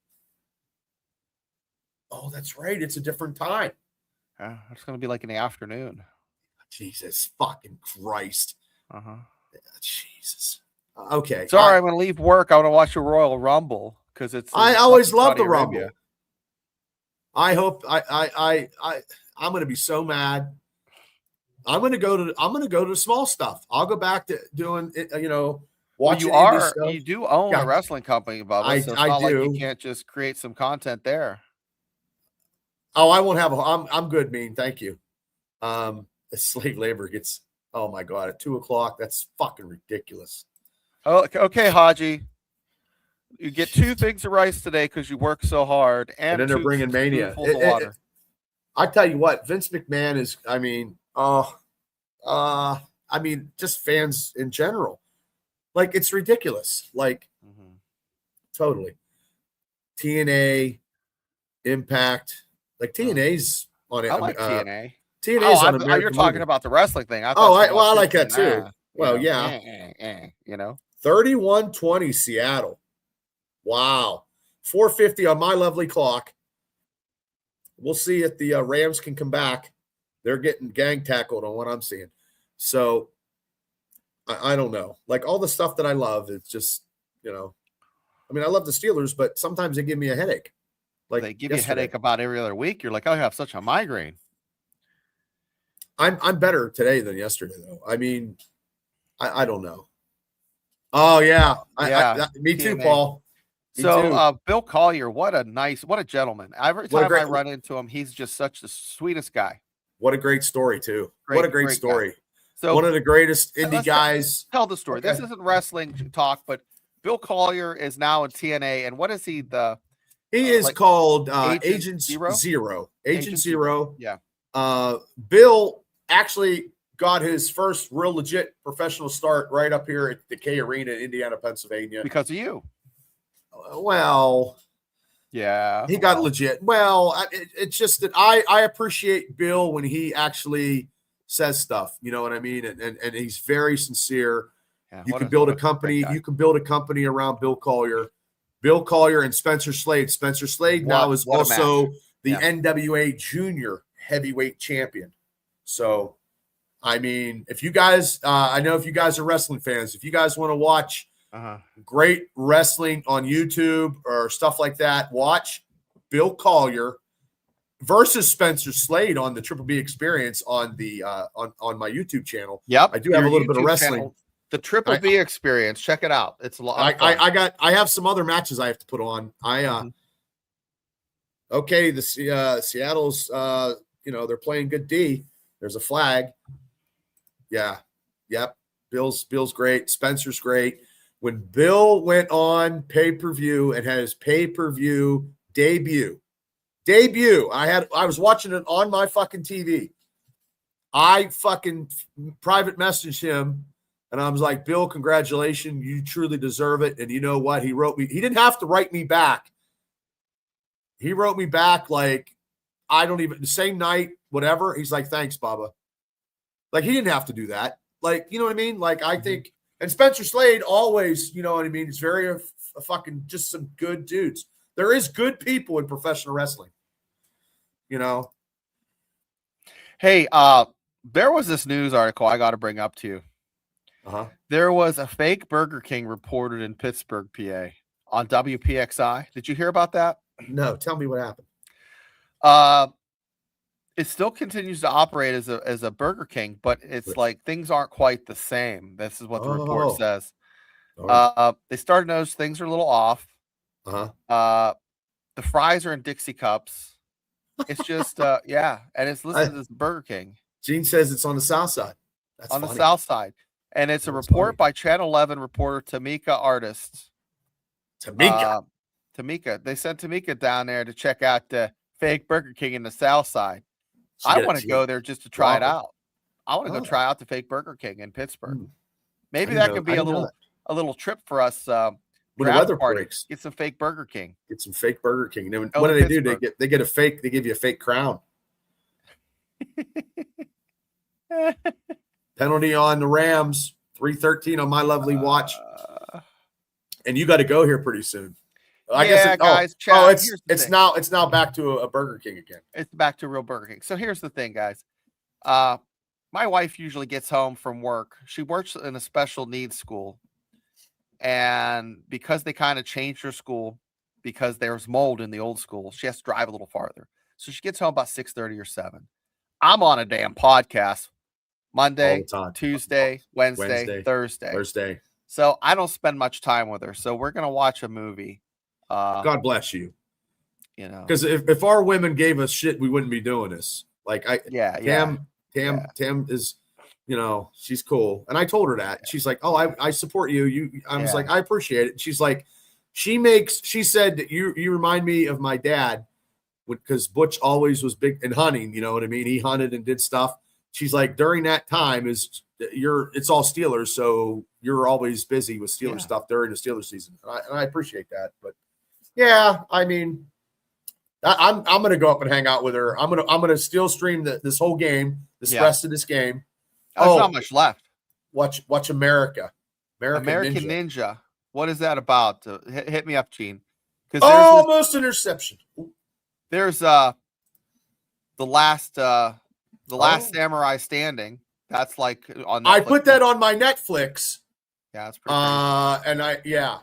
S2: Oh, that's right. It's a different time.
S3: It's going to be like in the afternoon.
S2: Jesus fucking Christ. Jesus. Okay.
S3: Sorry, I'm going to leave work. I want to watch the Royal Rumble because
S2: I always love the Rumble. I hope I'm going to be so mad. I'm going to go to the small stuff. I'll go back to doing watching.
S3: You do own a wrestling company, Bubba. So it's not like you can't just create some content there.
S2: Oh, I won't have I'm good, Mean. Thank you. Slave labor gets, oh my God, at 2:00. That's fucking ridiculous.
S3: Oh, okay, Haji. You get 2 things of rice today because you work so hard, and
S2: then they're bringing Mania. I tell you what, Vince McMahon is. Just fans in general. Like, it's ridiculous. Like, totally. TNA, Impact, like TNA's on it.
S3: I like TNA.
S2: TNA's on American.
S3: You're talking about the wrestling thing. I
S2: like that too. Well, yeah. 31-20 Seattle. Wow. 4:50 on my lovely clock. We'll see if the Rams can come back. They're getting gang tackled on what I'm seeing. So I don't know. Like, all the stuff that I love, it's just, I love the Steelers, but sometimes they give me a headache. Like,
S3: they give you a headache about every other week. You're like, I have such a migraine.
S2: I'm better today than yesterday, though. I don't know. Oh yeah, me too, Paul.
S3: Bill Collier, what a gentleman. Every time I run into him, he's just such the sweetest guy.
S2: What a great story too. What a great story. Guy. So one of the greatest indie guys.
S3: Tell the story. Okay. This isn't wrestling talk, but Bill Collier is now in TNA, and what is he?
S2: He is called Agent Zero. Agent Zero. Yeah. Bill actually got his first real legit professional start right up here at the K Arena in Indiana, Pennsylvania.
S3: Because of you.
S2: Well,
S3: yeah.
S2: He got legit. Well, it's just that I appreciate Bill when he actually says stuff. You know what I mean? And he's very sincere. Yeah, you can build a company. You can build a company around Bill Collier. Bill Collier and Spencer Slade. Spencer Slade now is also the NWA Junior Heavyweight Champion. So, if you guys, I know if you guys are wrestling fans, if you guys want to watch great wrestling on YouTube or stuff like that, watch Bill Collier versus Spencer Slade on the Triple B Experience on the on my YouTube channel.
S3: Yep,
S2: I do have a little bit of wrestling.
S3: Channel, the Triple B Experience. Check it out. It's a lot.
S2: I have some other matches I have to put on. Okay, the Seattle's they're playing good D. There's a flag. Yeah. Yep. Bill's great. Spencer's great. When Bill went on pay-per-view and had his pay-per-view debut, I was watching it on my fucking TV. I fucking private messaged him and I was like, Bill, congratulations. You truly deserve it. And you know what? He wrote me. He didn't have to write me back. He wrote me back like, the same night, whatever. He's like, thanks, Baba. Like, he didn't have to do that. Like, you know what I mean? Like, I think, and Spencer Slade always, you know what I mean? He's very fucking just some good dudes. There is good people in professional wrestling,
S3: Hey, there was this news article I got to bring up to you. There was a fake Burger King reported in Pittsburgh, PA on WPXI. Did you hear about that?
S2: No. Tell me what happened.
S3: It still continues to operate as a Burger King, but it's like things aren't quite the same. This is what the report says. Right. They started to notice things are a little off. The fries are in Dixie cups. It's just and it's listed as Burger King.
S2: Gene says it's on the south side. That's
S3: on funny. The south side. And it's a report by Channel 11 reporter Tamika Artist. Tamika. They sent Tamika down there to check out the fake Burger King in the south side. I want to go there just to try it out. I want to go try out the fake Burger King in Pittsburgh. Maybe that could be a little trip for us.
S2: When the weather breaks,
S3: get some fake Burger King.
S2: Get some fake Burger King. And then what do they do? They get a fake. They give you a fake crown. Penalty on the Rams. 3:13 on my lovely watch. And you got to go here pretty soon. I
S3: guess guys.
S2: It's now back to a Burger King again.
S3: It's back to a real Burger King. So here's the thing, guys. My wife usually gets home from work. She works in a special needs school, and because they kind of changed her school because there's mold in the old school, she has to drive a little farther. So she gets home about 6:30 or 7. I'm on a damn podcast Monday, Tuesday, Wednesday, Thursday. So I don't spend much time with her. So we're gonna watch a movie.
S2: God bless you.
S3: You know,
S2: because if our women gave us shit, we wouldn't be doing this. Like Tam is, you know, she's cool, and I told her that. She's like, "Oh, I support you." I was like, "I appreciate it." She's like, she said that you remind me of my dad, because Butch always was big in hunting. You know what I mean? He hunted and did stuff. She's like, during that time it's all Steelers, so you're always busy with Steelers stuff during the Steelers season, and I appreciate that. But yeah, I mean, I'm gonna go up and hang out with her. I'm gonna still stream this whole game, rest of this game.
S3: There's not much left.
S2: Watch American
S3: Ninja. What is that about? Hit me up, Gene.
S2: Almost interception.
S3: There's the last Samurai Standing. That's like on Netflix.
S2: I put that on my Netflix.
S3: Yeah, that's pretty
S2: crazy.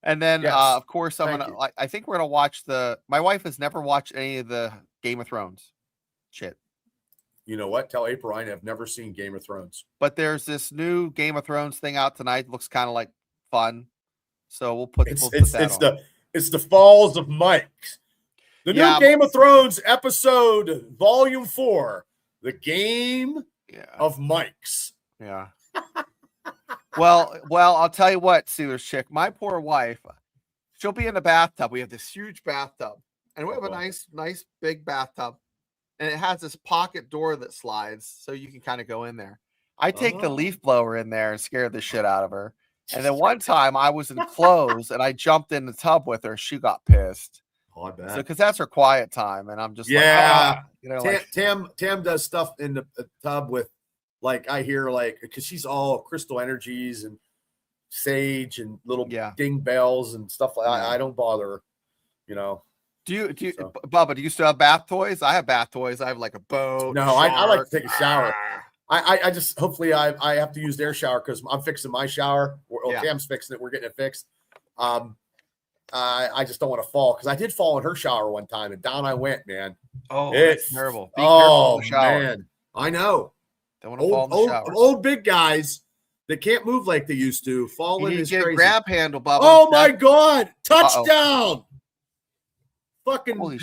S3: And then of course I think we're gonna watch my wife has never watched any of the Game of Thrones shit.
S2: You know what? Tell April I have never seen Game of Thrones.
S3: But there's this new Game of Thrones thing out tonight. Looks kind of like fun. So we'll put that on.
S2: It's the Falls of Mike. The new Game of Thrones episode, Volume 4, The Game of Mike's.
S3: Yeah. Well, I'll tell you what, Steelers chick, my poor wife, she'll be in the bathtub. We have this huge bathtub, and we have a nice big bathtub, and it has this pocket door that slides, so you can kind of go in there. I take the leaf blower in there and scare the shit out of her. And then one time I was in clothes and I jumped in the tub with her. She got pissed.
S2: Oh, I bet.
S3: So, because that's her quiet time, and I'm just
S2: Tam does stuff in the tub with, like, I hear, like, because she's all crystal energies and sage and little ding bells and stuff like that. I don't bother her, you know.
S3: Bubba, do you still have bath toys? I have bath toys. I have like a boat.
S2: No, I like to take a shower. I just, hopefully I have to use their shower because I'm fixing my shower, or Tam's fixing it. We're getting it fixed. I just don't want to fall, because I did fall in her shower one time and down I went, man.
S3: Oh, it's terrible. Be careful in the shower.
S2: Man, I know.
S3: Don't want to fall in the shower.
S2: Old big guys that can't move like they used to. Falling is crazy.
S3: Grab handle, Bubba.
S2: Oh my God! Touchdown! Fucking holy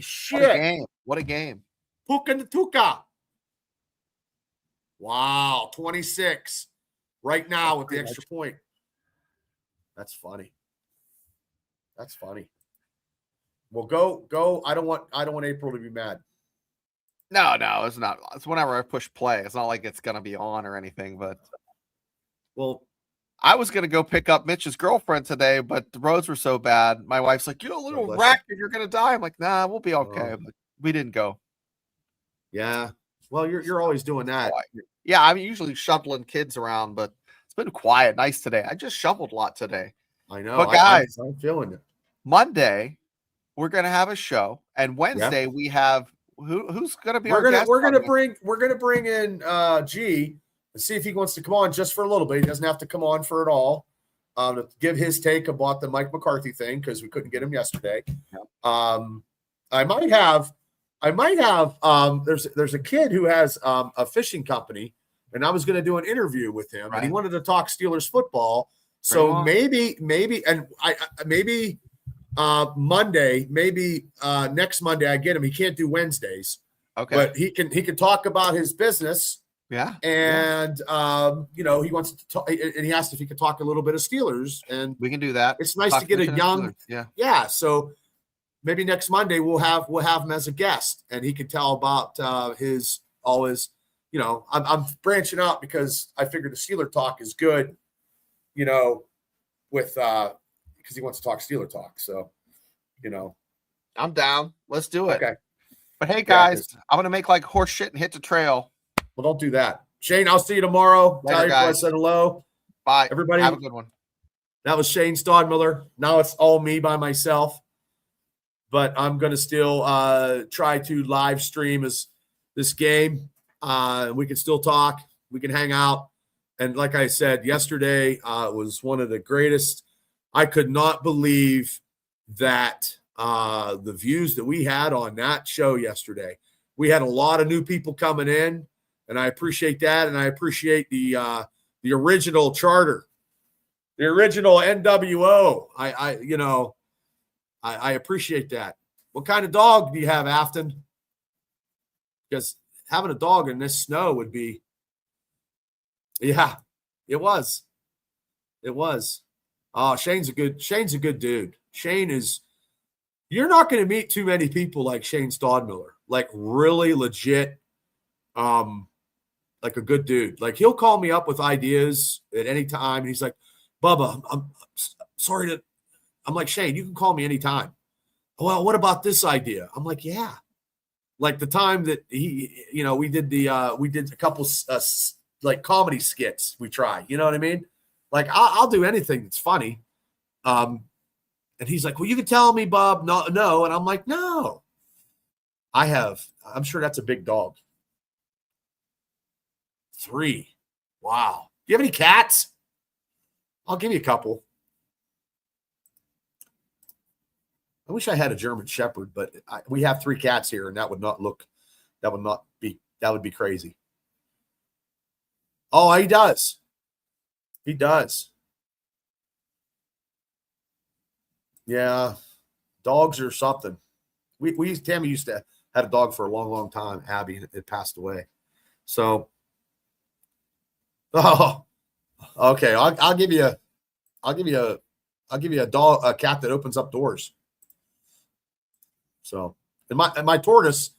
S2: shit!
S3: What a game!
S2: Puka Natuka. Wow, 26 right now with the extra point. That's funny. Well, go. I don't want April to be mad.
S3: No, it's not. It's whenever I push play. It's not like it's gonna be on or anything. But I was gonna go pick up Mitch's girlfriend today, but the roads were so bad. My wife's like, "You're a little wreck and you're gonna die." I'm like, "Nah, we'll be okay." But we didn't go.
S2: Yeah. Well, you're always doing that.
S3: Yeah, I'm usually shuttling kids around, but it's been quiet, nice today. I just shoveled a lot today.
S2: I know.
S3: But guys,
S2: I'm feeling it.
S3: Monday, we're gonna have a show, and Wednesday we have who's gonna be our guest?
S2: We're gonna bring in G and see if he wants to come on just for a little bit. He doesn't have to come on for it all. To give his take about the Mike McCarthy thing, because we couldn't get him yesterday. I might have. There's a kid who has a fishing company, and I was going to do an interview with him, and he wanted to talk Steelers football. So maybe Monday, next Monday I get him. He can't do Wednesdays, but he can talk about his business.
S3: Yeah,
S2: and he wants to talk, and he asked if he could talk a little bit of Steelers, and
S3: we can do that.
S2: It's nice to get a young, So maybe next Monday we'll have him as a guest, and he can tell about all his. I'm branching out because I figured the Steeler talk is good, with because he wants to talk Steeler talk. So,
S3: I'm down. Let's do it.
S2: Okay.
S3: But hey, guys, I'm gonna make like horse shit and hit the trail.
S2: Well, don't do that, Shane. I'll see you tomorrow.
S3: Later,
S2: tell you I said hello.
S3: Bye,
S2: everybody.
S3: Have a good one.
S2: That was Shane Stodmiller. Now it's all me by myself. But I'm going to still try to live stream this game. We can still talk. We can hang out. And like I said, yesterday was one of the greatest. I could not believe that the views that we had on that show yesterday. We had a lot of new people coming in, and I appreciate that. And I appreciate the original charter, the original NWO. I appreciate that. What kind of dog do you have, Afton? Because having a dog in this snow would be, yeah, it was. It was. Oh, Shane's a good dude. Shane is, you're not going to meet too many people like Shane Stodmiller, like really legit, like a good dude. Like he'll call me up with ideas at any time. And he's like, Bubba, I'm sorry to, I'm like, Shane, you can call me anytime. Well, what about this idea? I'm like, yeah. Like the time that we did a couple like comedy skits we try, you know what I mean? Like I'll do anything that's funny. And he's like, well, you can tell me, Bob, no. And I'm like, no, I'm sure that's a big dog. 3. Wow. Do you have any cats? I'll give you a couple. I wish I had a German Shepherd, but we have 3 cats here, and that would be crazy. Oh, he does. He does. Yeah. Dogs are something. Tammy used to had a dog for a long, long time. Abby, it passed away. So, okay. I'll give you a dog, a cat that opens up doors. So, and my tortoise,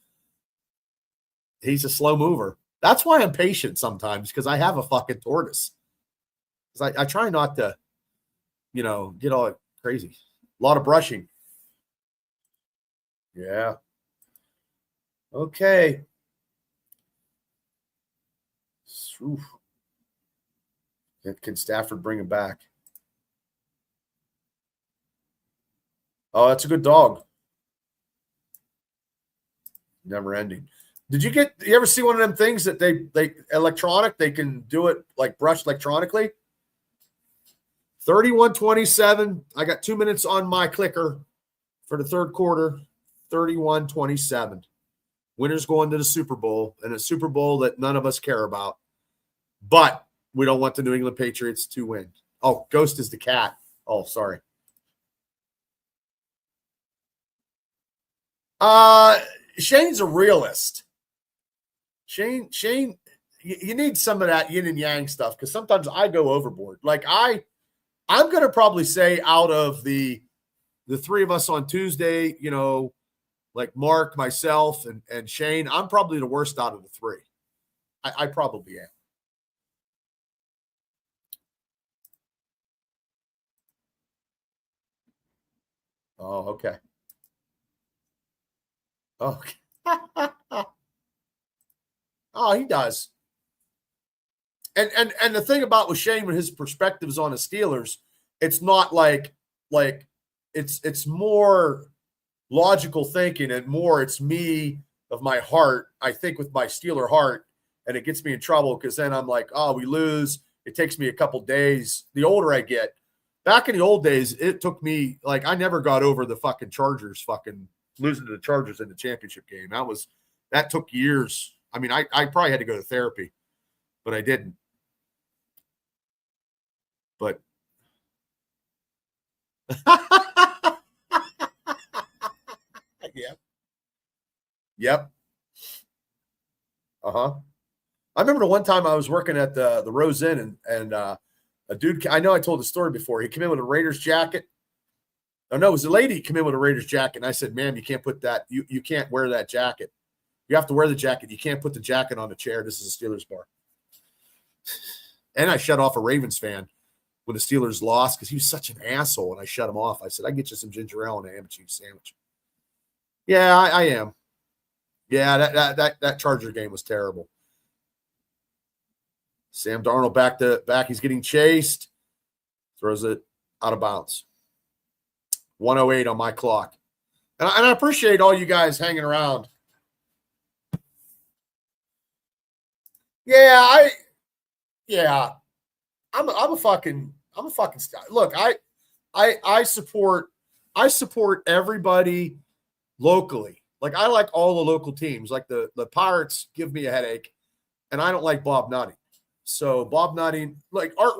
S2: he's a slow mover. That's why I'm patient sometimes, because I have a fucking tortoise. Because I try not to, get all crazy. A lot of brushing. Yeah. Okay. Oof. Can Stafford bring him back? Oh, that's a good dog. Never ending. Did you ever see one of them things that they electronic? They can do it like brush electronically. 31-27. I got 2 minutes on my clicker for the third quarter. 31-27. Winner's going to the Super Bowl, and a Super Bowl that none of us care about. But we don't want the New England Patriots to win. Oh, Ghost is the cat. Oh, sorry. Shane's a realist. Shane, you need some of that yin and yang stuff, because sometimes I go overboard. Like I'm going to probably say out of the 3 of us on Tuesday, like Mark, myself, and Shane, I'm probably the worst out of the 3. I probably am. Oh, okay. Okay. Oh, he does. And the thing about with Shane, with his perspectives on the Steelers, it's not like it's more logical thinking, and more it's me of my heart. I think with my Steeler heart, and it gets me in trouble, because then I'm like, oh, we lose. It takes me a couple days. The older I get, back in the old days, it took me, like, I never got over the fucking Chargers fucking losing to the Chargers in the championship game. That took years. I mean, I probably had to go to therapy, but I didn't. But Yep. Uh-huh. I remember the one time I was working at the Rose Inn, and a dude, I know I told the story before. He came in with a Raiders jacket. Oh, no, it was a lady came in with a Raiders jacket. And I said, ma'am, you can't put that. You can't wear that jacket. You have to wear the jacket. You can't put the jacket on the chair. This is a Steelers bar. And I shut off a Ravens fan when the Steelers lost, because he was such an asshole, and I shut him off. I said, I can get you some ginger ale and a ham and cheese sandwich. Yeah, I am. Yeah, that Charger game was terrible. Sam Darnold back. He's getting chased. Throws it out of bounds. 1:08 on my clock. And I appreciate all you guys hanging around. I'm a fucking look, I support everybody locally. Like, I like all the local teams. Like the Pirates give me a headache, and I don't like Bob Nutting. So Bob Nutting, like Art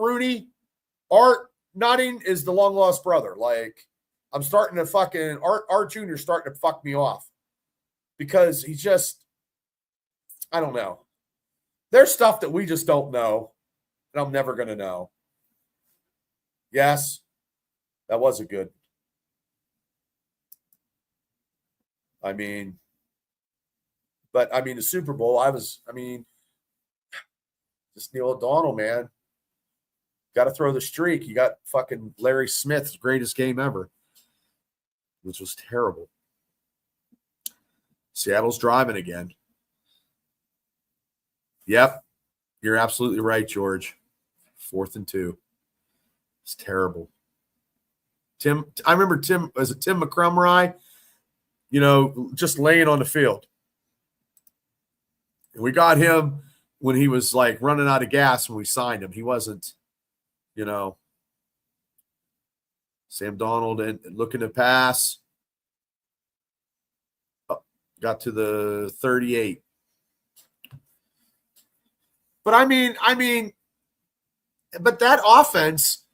S2: Nutting is the long lost brother. Like, I'm starting to fucking Art Jr. starting to fuck me off because he's just, I don't know. There's stuff that we just don't know, and I'm never going to know. Yes, that was a good. The Super Bowl, just Neil O'Donnell, man. Got to throw the streak. You got fucking Larry Smith's greatest game ever, which was terrible. Seattle's driving again. Yep, you're absolutely right, George. 4th and 2. It's terrible. I remember Tim McCrumry, just laying on the field. And we got him when he was like running out of gas when we signed him. He wasn't, Sam Donald and looking to pass. Got to the 38. But but that offense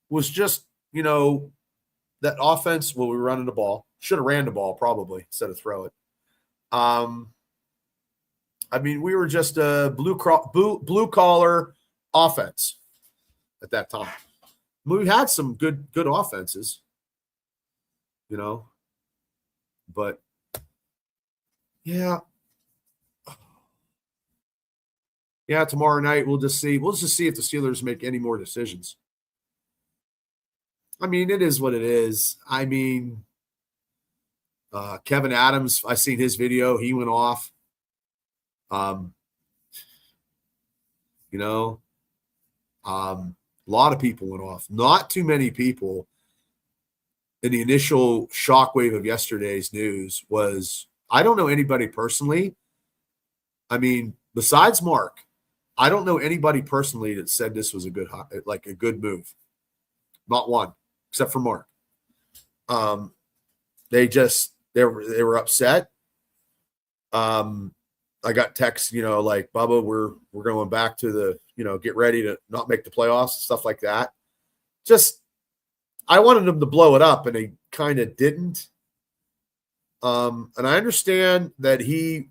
S2: was just, that offense, we were running the ball. Should have ran the ball probably instead of throw it. We were just a blue collar offense at that time. We had some good offenses, but yeah. Yeah, tomorrow night we'll just see if the Steelers make any more decisions. It is what it is. Kevin Adams, I seen his video. He went off. A lot of people went off. Not too many people. In the initial shockwave of yesterday's news was, I don't know anybody personally. Besides Mark, I don't know anybody personally that said this was a good move. Not one, except for Mark. They were upset. I got texts, like, Bubba, we're going back to the, get ready to not make the playoffs, stuff like that. Just, I wanted them to blow it up, and they kind of didn't. And I understand that he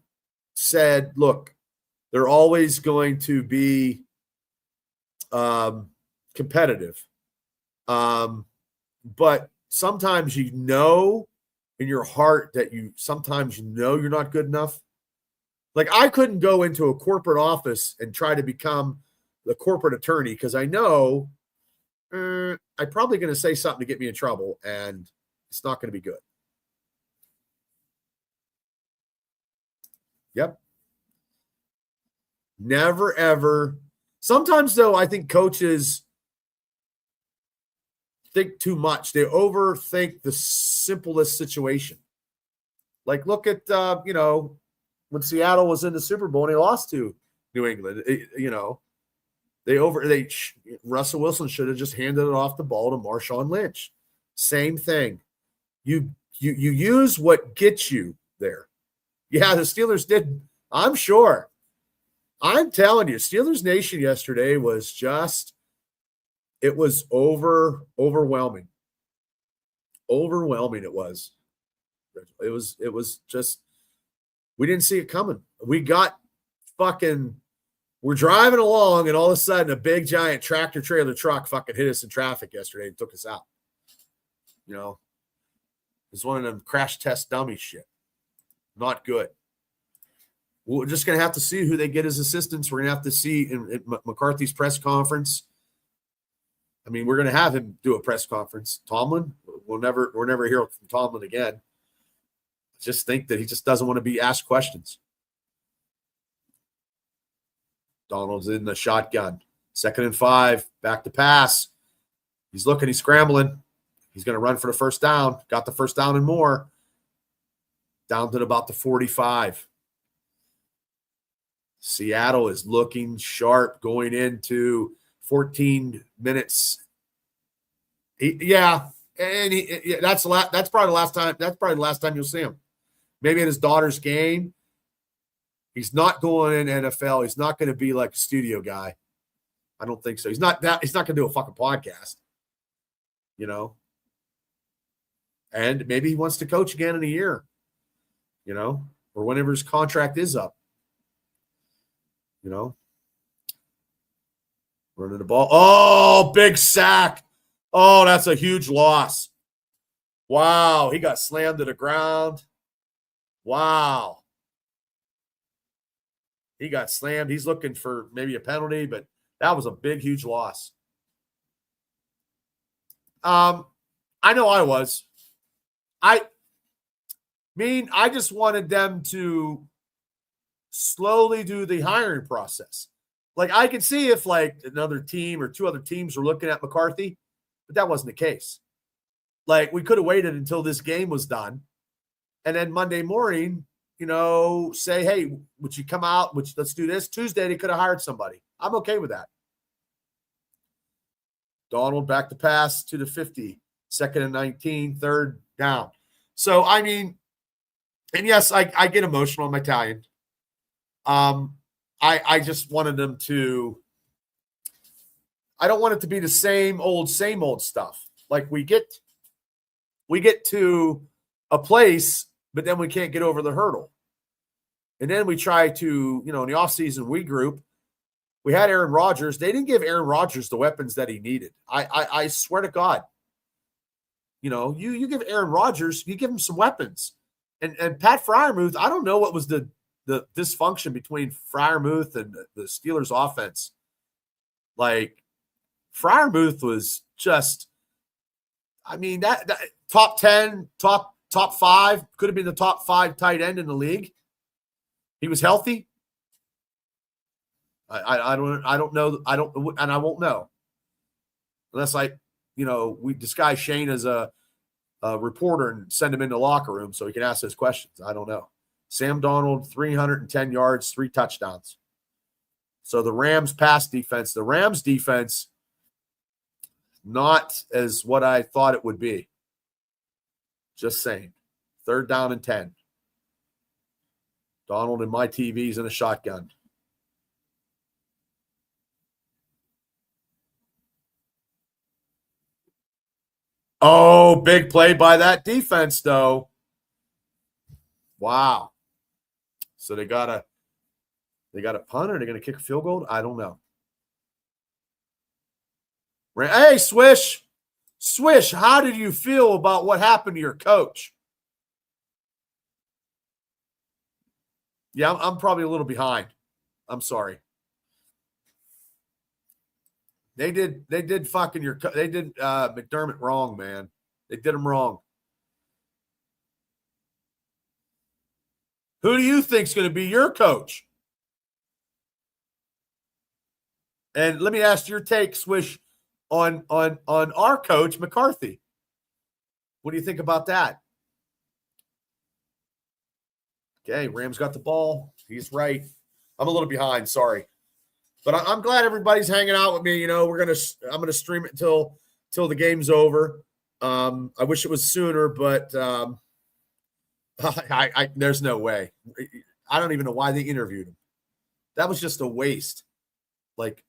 S2: said, look, they're always going to be competitive. But sometimes in your heart that sometimes you're not good enough. Like, I couldn't go into a corporate office and try to become the corporate attorney because I know I'm probably going to say something to get me in trouble, and it's not going to be good. Yep. Never, ever. Sometimes, though, I think coaches think too much. They overthink the simplest situation. Like, look at, when Seattle was in the Super Bowl and they lost to New England, Russell Wilson should have just handed it off the ball to Marshawn Lynch. Same thing. You use what gets you there. Yeah, the Steelers did. I'm sure. I'm telling you, Steelers Nation yesterday was just, it was overwhelming. Overwhelming it was. It was just, we didn't see it coming. We're driving along, and all of a sudden a big giant tractor trailer truck fucking hit us in traffic yesterday and took us out. It's one of them crash test dummy shit. Not good. We're just going to have to see who they get as assistants. We're going to have to see in McCarthy's press conference. We're going to have him do a press conference. Tomlin, we'll never hear from Tomlin again. I just think that he just doesn't want to be asked questions. Donald's in the shotgun. 2nd and 5, back to pass. He's looking, he's scrambling. He's going to run for the first down. Got the first down and more. Down to about the 45. Seattle is looking sharp going into 14 minutes. That's probably the last time. That's probably the last time you'll see him. Maybe at his daughter's game. He's not going in NFL. He's not going to be like a studio guy. I don't think so. He's not going to do a fucking podcast. You know. And maybe he wants to coach again in a year. You know, or whenever his contract is up. You know. Running the ball. Oh, big sack. Oh, that's a huge loss. Wow, he got slammed to the ground. Wow. He got slammed. He's looking for maybe a penalty, but that was a big, huge loss. I know I was. I just wanted them to slowly do the hiring process. Like, I could see if, like, another team or two other teams were looking at McCarthy, but that wasn't the case. Like, we could have waited until this game was done. And then Monday morning, you know, say, hey, would you come out? Let's do this. Tuesday, they could have hired somebody. I'm okay with that. Donald back to pass to the 50. 2nd and 19, 3rd down. So, I mean, and yes, I get emotional. I'm Italian. I just wanted them to – I don't want it to be the same old stuff. Like, we get to a place, but then we can't get over the hurdle. And then we try to, you know, in the offseason, we group. We had Aaron Rodgers. They didn't give Aaron Rodgers the weapons that he needed. I swear to God. You know, you give Aaron Rodgers, you give him some weapons. And Pat Freiermuth, I don't know what was the dysfunction between Freiermuth and the Steelers offense. Like, Freiermuth was just, I mean, that top 10, top 5, could have been the top 5 tight end in the league. He was healthy. I don't know. And I won't know unless we disguise Shane as a reporter and send him into the locker room so he can ask those questions. I don't know. Sam Darnold, 310 yards, 3 touchdowns. So the Rams defense, not as what I thought it would be. Just saying. 3rd down and 10. Donald and my TV's in a shotgun. Oh, big play by that defense, though. Wow. So they got a punt, or they're going to kick a field goal? I don't know. Hey, Swish. Swish, how did you feel about what happened to your coach? Yeah, I'm probably a little behind. I'm sorry. They did McDermott wrong, man. They did him wrong. Who do you think's going to be your coach? And let me ask your take, Swish, on our coach, McCarthy. What do you think about that? Okay, Rams got the ball. He's right. I'm a little behind, sorry. But I'm glad everybody's hanging out with me. You know, I'm gonna stream it till the game's over. I wish it was sooner, but there's no way. I don't even know why they interviewed him. That was just a waste. Like,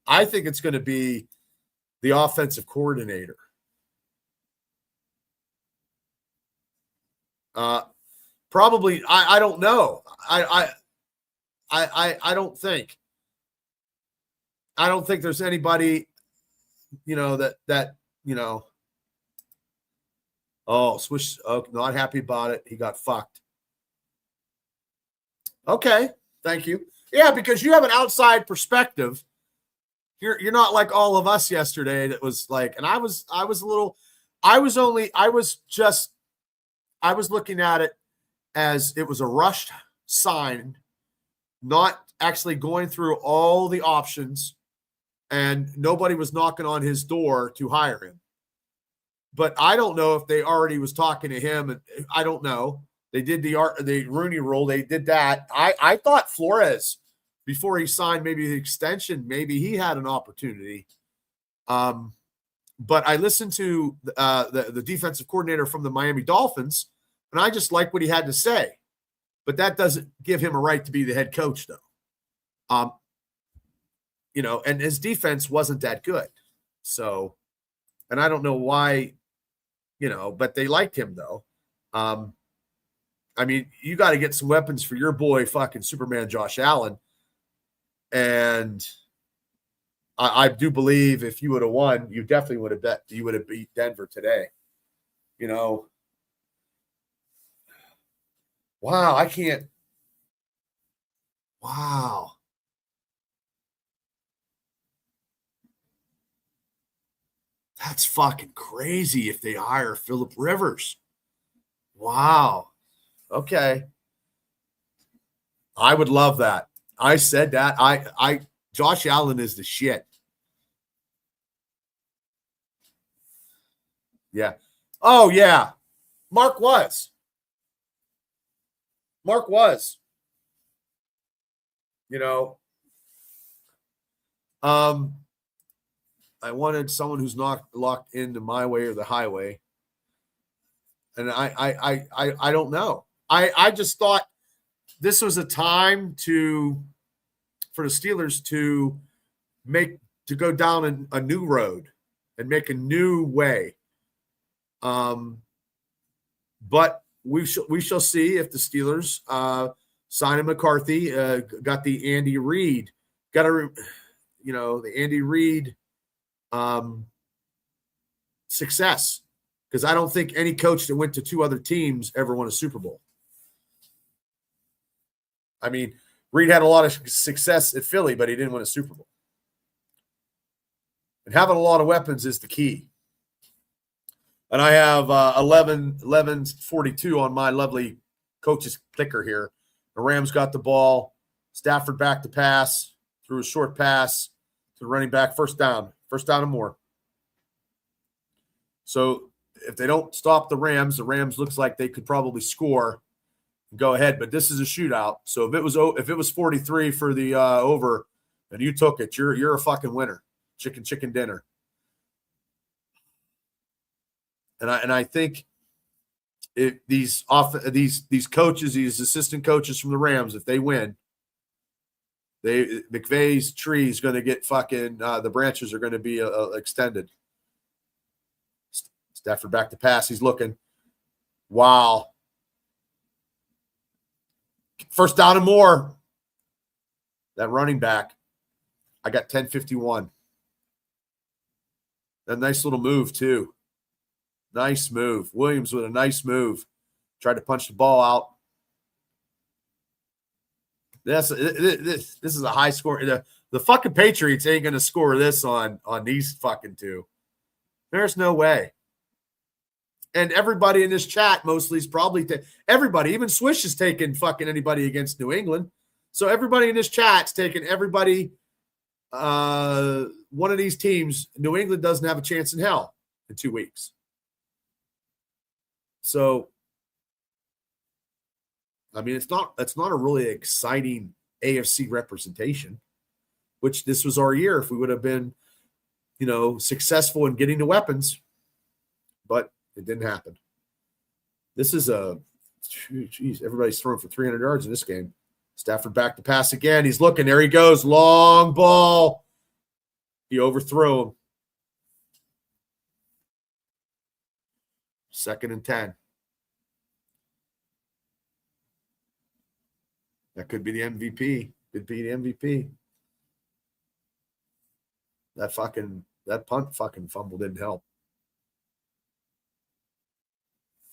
S2: I think it's going to be the offensive coordinator. Probably, I don't know. I don't think. I don't think there's anybody, you know, that you know. Oh, Swish, not happy about it. He got fucked. Okay, thank you. Yeah, because you have an outside perspective. You're not like all of us yesterday that was like, and I was looking at it as it was a rushed sign, not actually going through all the options and nobody was knocking on his door to hire him. But I don't know if they already was talking to him. And I don't know. They did the Rooney Rule. They did that. I thought Flores, before he signed maybe the extension, maybe he had an opportunity. But I listened to the defensive coordinator from the Miami Dolphins, and I just like what he had to say. But that doesn't give him a right to be the head coach, though. And his defense wasn't that good. So, and I don't know why, but they liked him, though. I mean, you got to get some weapons for your boy, fucking Superman Josh Allen. And I do believe if you would have won, you definitely would have beat Denver today. Wow, I can't. Wow. That's fucking crazy if they hire Phillip Rivers. Wow. Okay. I would love that. I said that. Josh Allen is the shit. Yeah. Oh, yeah. Mark was. I wanted someone who's not locked into my way or the highway. And I don't know. I just thought this was a time for the Steelers to go down a new road and make a new way. But we shall see if the Steelers sign McCarthy, got the Andy Reid, the Andy Reid success. Because I don't think any coach that went to two other teams ever won a Super Bowl. I mean, Reid had a lot of success at Philly, but he didn't win a Super Bowl. And having a lot of weapons is the key. And I have 11:42 on my lovely coach's clicker here. The Rams got the ball. Stafford back to pass, threw a short pass to the running back. First down and more. So if they don't stop the Rams looks like they could probably score and go ahead. But this is a shootout. So if it was 43 for the over and you took it, you're a fucking winner. Chicken dinner. And I think if these coaches, these assistant coaches from the Rams, if they win, McVay's tree is going to get fucking the branches are going to be extended. Stafford back to pass. He's looking. Wow. First down and more. That running back. I got 10:51. A nice little move, too. Nice move. Williams with a nice move. Tried to punch the ball out. This is a high score. The fucking Patriots ain't going to score this on these fucking two. There's no way. And everybody in this chat mostly is probably everybody, even Swish is taking fucking anybody against New England. So everybody in this chat's taking everybody. One of these teams, New England doesn't have a chance in hell in 2 weeks. So, I mean, that's not a really exciting AFC representation, which this was our year if we would have been, successful in getting the weapons, but it didn't happen. This is everybody's throwing for 300 yards in this game. Stafford back to pass again. He's looking. There he goes. Long ball. He overthrew him. 2nd and 10. That could be the MVP. Could be the MVP. That punt fucking fumble didn't help.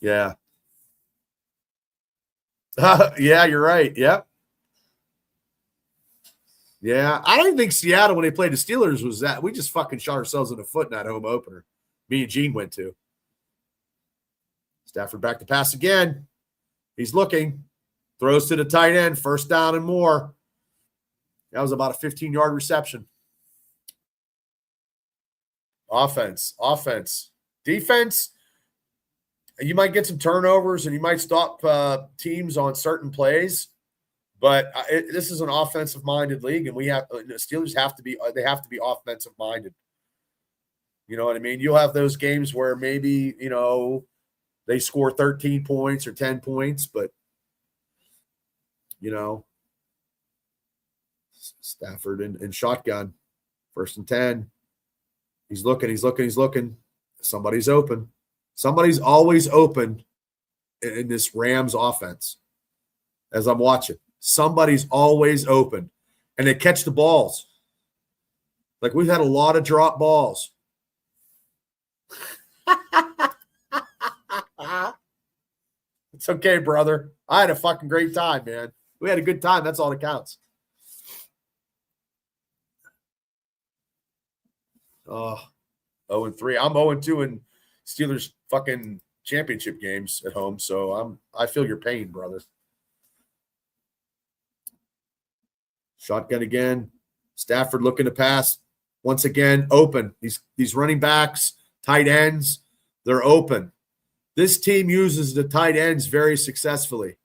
S2: Yeah. Yeah, you're right. Yep. Yeah. I don't think Seattle, when they played the Steelers, was that. We just fucking shot ourselves in the foot in that home opener. Me and Gene went to. Stafford back to pass again. He's looking. Throws to the tight end. First down and more. That was about a 15-yard reception. Offense. Defense, you might get some turnovers and you might stop teams on certain plays, but this is an offensive-minded league, and the Steelers have to be offensive-minded. You know what I mean? You'll have those games where maybe, they score 13 points or 10 points, but, Stafford and shotgun, 1st and 10. He's looking. Somebody's open. Somebody's always open in this Rams offense as I'm watching. Somebody's always open, and they catch the balls. Like, we've had a lot of drop balls. It's okay, brother. I had a fucking great time, man. We had a good time. That's all that counts. Oh, 0-3. I'm 0-2 in Steelers fucking championship games at home, so I feel your pain, brother. Shotgun again. Stafford looking to pass. Once again, open. These running backs, tight ends, they're open. This team uses the tight ends very successfully.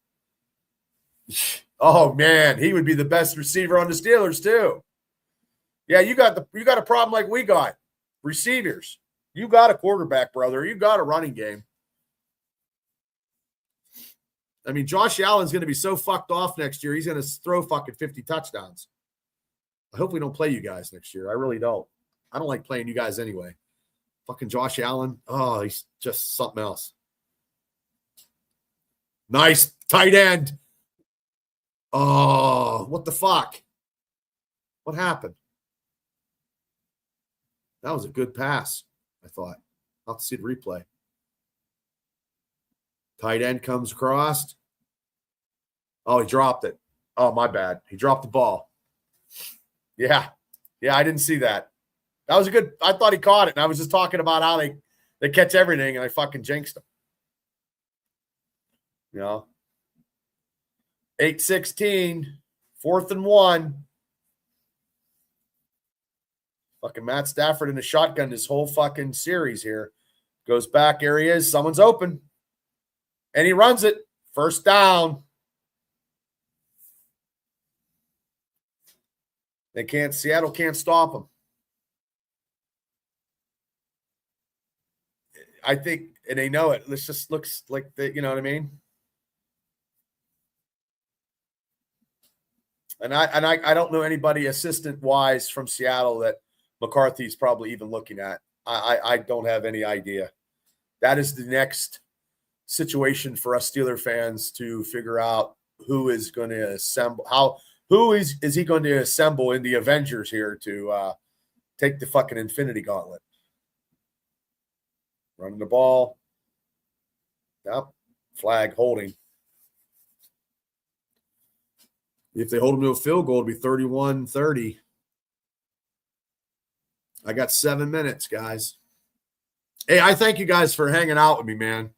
S2: Oh, man, he would be the best receiver on the Steelers, too. Yeah, you got a problem like we got. Receivers. You got a quarterback, brother. You got a running game. I mean, Josh Allen's going to be so fucked off next year. He's going to throw fucking 50 touchdowns. I hope we don't play you guys next year. I really don't. I don't like playing you guys anyway. Fucking Josh Allen. Oh, he's just something else. Nice tight end. Oh, what the fuck? What happened? That was a good pass, I thought. I'll have to see the replay. Tight end comes across. Oh, he dropped it. Oh, my bad. He dropped the ball. Yeah, I didn't see that. That was a good – I thought he caught it, and I was just talking about how they catch everything, and I fucking jinxed him. 8-16, 4th and 1. Fucking Matt Stafford in the shotgun this whole fucking series here. Goes back. There he is. Someone's open. And he runs it. 1st down. Seattle can't stop him. I think, and they know it. This just looks like you know what I mean? And I don't know anybody assistant-wise from Seattle that McCarthy's probably even looking at. I don't have any idea. That is the next situation for us Steeler fans to figure out who is going to assemble. Who is he going to assemble in the Avengers here to take the fucking Infinity Gauntlet? Running the ball. Yep. Flag holding. If they hold him to a field goal, it'll be 31-30. I got 7 minutes, guys. Hey, I thank you guys for hanging out with me, man.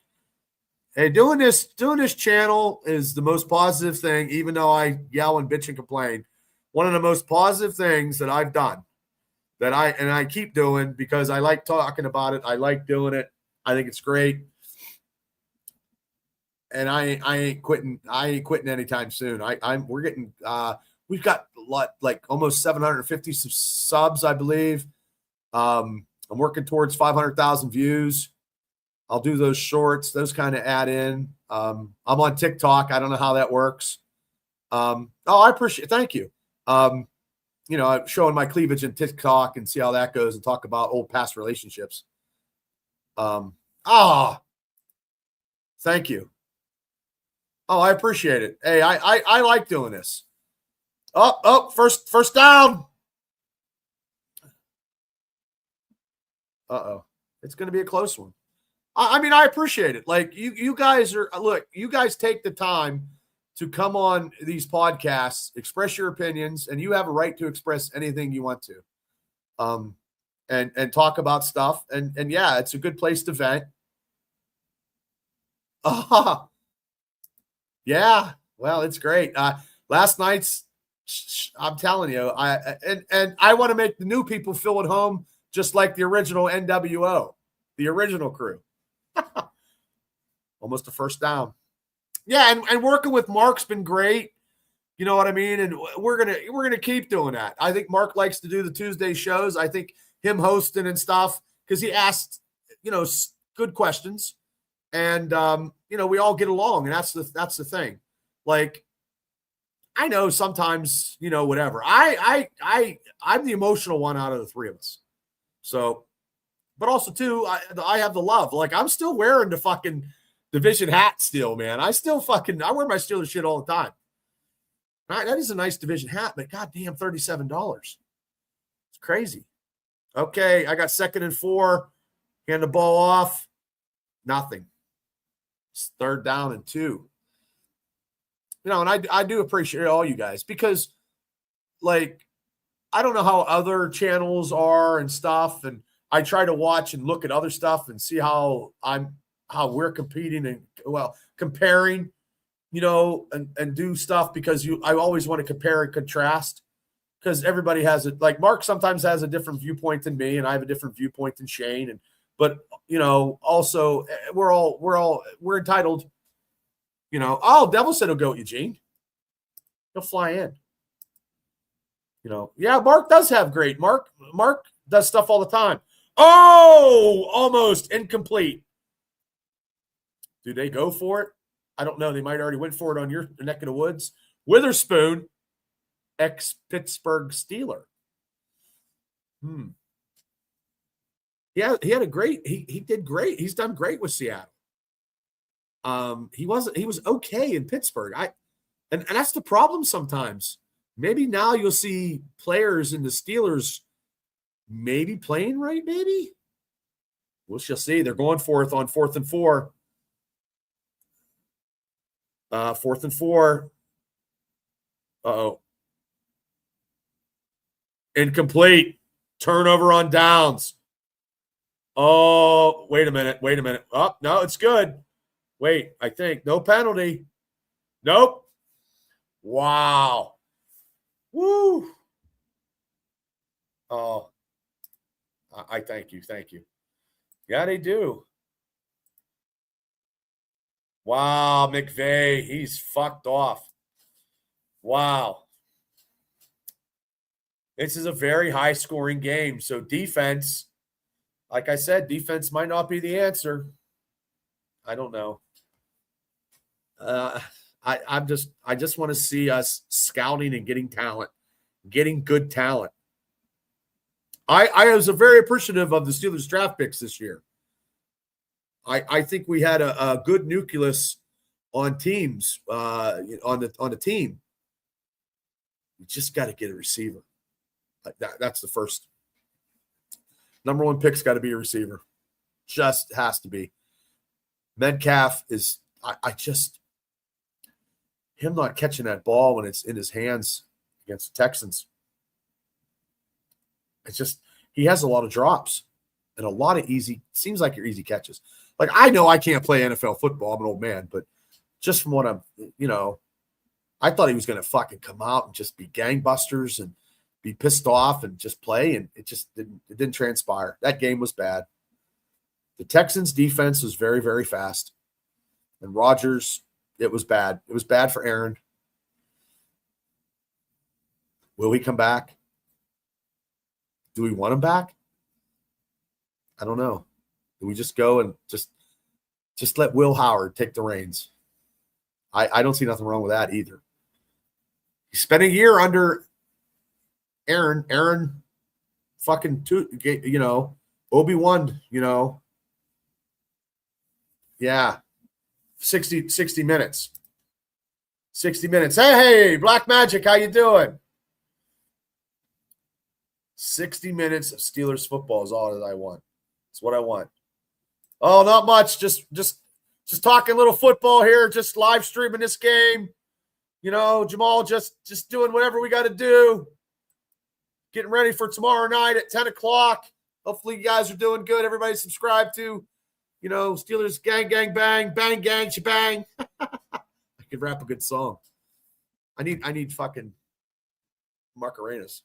S2: Hey, doing this channel is the most positive thing, even though I yell and bitch and complain. One of the most positive things that I've done that I keep doing because I like talking about it. I like doing it. I think it's great. And I ain't quitting. I ain't quitting anytime soon. We're getting we've got a lot, like almost 750 subs, I believe. I'm working towards 500,000 views. I'll do those shorts. Those kind of add in. I'm on TikTok. I don't know how that works. I appreciate it. Thank you. I'm showing my cleavage in TikTok and see how that goes and talk about old past relationships. Thank you. Oh, I appreciate it. Hey, I like doing this. First down. It's going to be a close one. I mean, I appreciate it. Like you guys you guys take the time to come on these podcasts, express your opinions, and you have a right to express anything you want to. And talk about stuff. And yeah, it's a good place to vent. Yeah, well, it's great. Last night's, I'm telling you, I want to make the new people feel at home. just like the original NWO, the original crew. Almost a first down. Yeah, and working with Mark's been great. You know what I mean? And we're gonna keep doing that. I think Mark likes to do the Tuesday shows. I think him hosting and stuff, because he asked, good questions, and we all get along, and that's the thing. Like, I know sometimes, whatever. I'm the emotional one out of the three of us. So, but also too, I have the love. Like, I'm still wearing the fucking division hat still, man. I wear my Steelers shit all the time. Right, that is a nice division hat, but goddamn, $37. It's crazy. Okay, I got 2nd and 4. Hand the ball off. Nothing. It's 3rd down and 2. And I do appreciate all you guys, because, like, I don't know how other channels are and stuff, and I try to watch and look at other stuff and see how we're competing and, comparing, and do stuff, because I always want to compare and contrast, because everybody has it. Like, Mark sometimes has a different viewpoint than me, and I have a different viewpoint than Shane. But also we're entitled, Devil said he'll go with Eugene. He'll fly in. Yeah, Mark does have great. Mark does stuff all the time. Oh, almost incomplete. Do they go for it? I don't know. They might already went for it on your neck of the woods. Witherspoon, ex-Pittsburgh Steeler. Yeah, he did great. He's done great with Seattle. He was okay in Pittsburgh. And that's the problem sometimes. Maybe now you'll see players in the Steelers maybe playing right, maybe. We shall see. They're going for it on 4th and 4. 4th and 4. Uh-oh. Incomplete. Turnover on downs. Oh, wait a minute. Oh, no, it's good. Wait, I think. No penalty. Nope. Wow. Woo. Oh, I thank you. Thank you. Yeah, they do. Wow, McVay, he's fucked off. Wow. This is a very high-scoring game. So defense, like I said, defense might not be the answer. I don't know. I just want to see us scouting and getting talent, getting good talent. I was very appreciative of the Steelers draft picks this year. I think we had a good nucleus on teams, on the team. We just got to get a receiver. That's the first. Number one pick's got to be a receiver. Just has to be. Metcalf is him not catching that ball when it's in his hands against the Texans. It's just, he has a lot of drops and a lot of seems like your easy catches. Like, I know I can't play NFL football. I'm an old man, but just from what I thought he was going to fucking come out and just be gangbusters and be pissed off and just play. And it just didn't transpire. That game was bad. The Texans defense was very, very fast. And Rodgers, it was bad. It was bad for Aaron. Will he come back? Do we want him back? I don't know. Do we just go and just let Will Howard take the reins? I don't see nothing wrong with that either. He spent a year under Aaron. Aaron fucking, Obi-Wan, yeah. 60 minutes. 60 minutes. Hey, Black Magic, how you doing? 60 minutes of Steelers football is all that I want. It's what I want. Oh, not much. Just talking a little football here. Just live streaming this game. Jamal just doing whatever we got to do. Getting ready for tomorrow night at 10 o'clock. Hopefully you guys are doing good. Everybody subscribe to, Steelers gang, gang, bang, bang, gang, shebang. I could rap a good song. I need fucking Mark Arenas.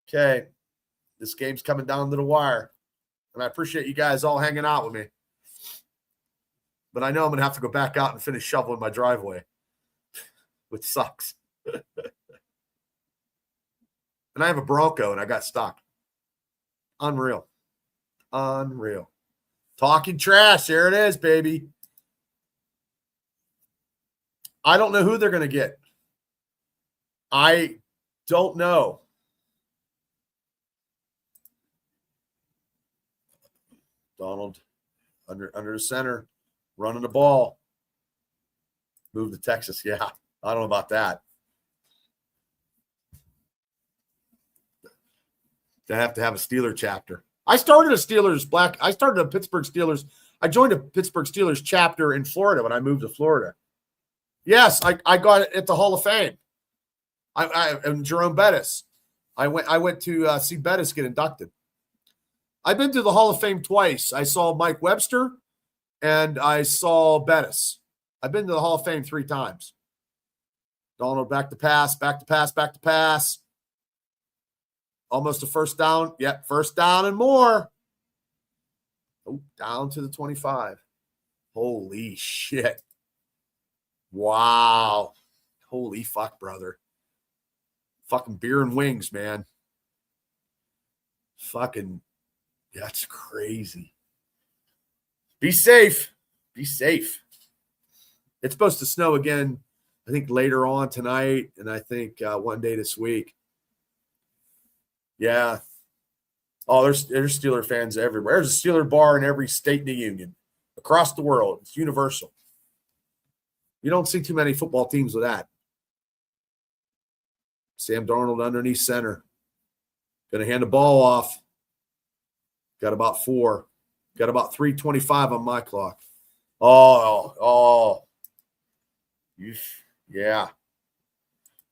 S2: Okay. This game's coming down to the wire. And I appreciate you guys all hanging out with me. But I know I'm going to have to go back out and finish shoveling my driveway, which sucks. And I have a Bronco, and I got stuck. Unreal. Talking trash. There it is, baby. I don't know who they're going to get. I don't know. Donald under the center, running the ball. Move to Texas. Yeah, I don't know about that. They have to have a Steeler chapter. I started a Pittsburgh Steelers. I joined a Pittsburgh Steelers chapter in Florida when I moved to Florida. Yes, I got it at the Hall of Fame. And Jerome Bettis. I went to see Bettis get inducted. I've been to the Hall of Fame twice. I saw Mike Webster and I saw Bettis. I've been to the Hall of Fame 3 times. Donald back to pass. Almost a first down. Yep, first down and more. Oh, down to the 25. Holy shit. Wow. Holy fuck, brother. Fucking beer and wings, man. Fucking, that's crazy. Be safe. It's supposed to snow again, I think, later on tonight, and I think one day this week. Yeah. Oh, there's Steeler fans everywhere. There's a Steeler bar in every state in the union. Across the world. It's universal. You don't see too many football teams with that. Sam Darnold underneath center. Going to hand the ball off. Got about 4. Got about 3:25 on my clock. Oh. Yeah.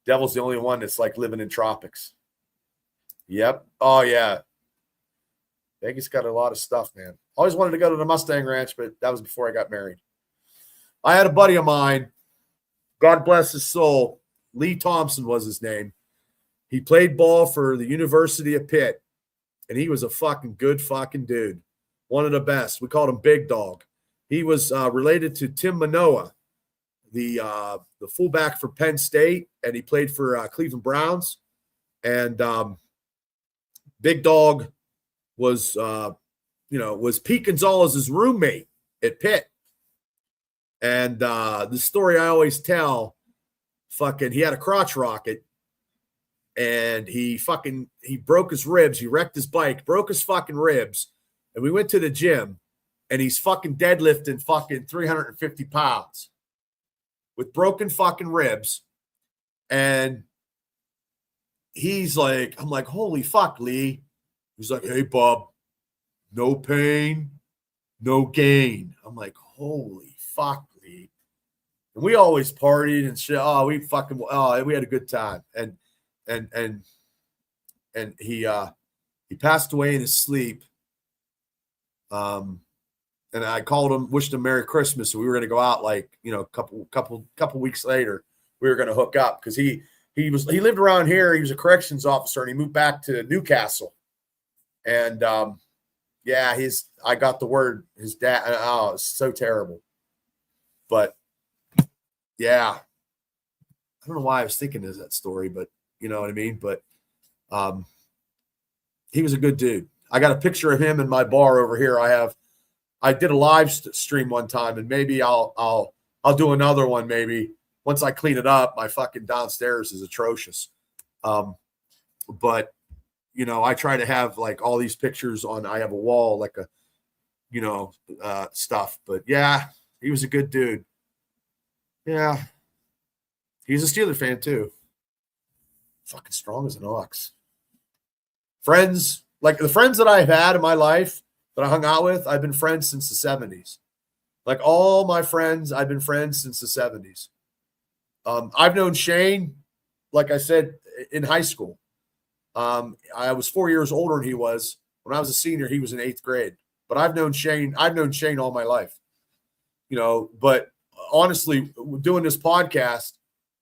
S2: Devil's the only one that's like living in tropics. Yep. Oh, yeah. Vegas got a lot of stuff, man. Always wanted to go to the Mustang Ranch, but that was before I got married. I had a buddy of mine, God bless his soul, Lee Thompson was his name. He played ball for the University of Pitt, and he was a fucking good fucking dude. One of the best. We called him Big Dog. He was related to Tim Manoa, the fullback for Penn State, and he played for Cleveland Browns. And Big Dog was Pete Gonzalez's roommate at Pitt. And the story I always tell, he had a crotch rocket, and he broke his ribs. He wrecked his bike, broke his fucking ribs. And we went to the gym, and he's fucking deadlifting fucking 350 pounds with broken fucking ribs. And he's like, I'm like, holy fuck, Lee. He's like, hey, Bob, no pain, no gain. I'm like, holy fuck, Lee. And we always partied and shit. We had a good time. And he passed away in his sleep. And I called him, wished him Merry Christmas. And we were going to go out a couple weeks later. We were going to hook up because he lived around here. He was a corrections officer, and he moved back to Newcastle. And I got the word, his dad. Oh, it's so terrible. But yeah, I don't know why I was thinking of that story, but you know what I mean? But he was a good dude. I got a picture of him in my bar over here. I did a live stream one time, and maybe I'll do another one. Maybe once I clean it up. My fucking downstairs is atrocious. But I try to have like all these pictures on. I have a wall like stuff. But yeah, he was a good dude. Yeah, he's a Steeler fan too. Fucking strong as an ox. Friends, like the friends that I've had in my life that I hung out with, I've been friends since the 70s. Like all my friends, I've been friends since the 70s. I've known Shane, like I said, in high school. I was 4 years older than he was. When I was a senior, he was in 8th grade. But I've known Shane all my life. But honestly, doing this podcast,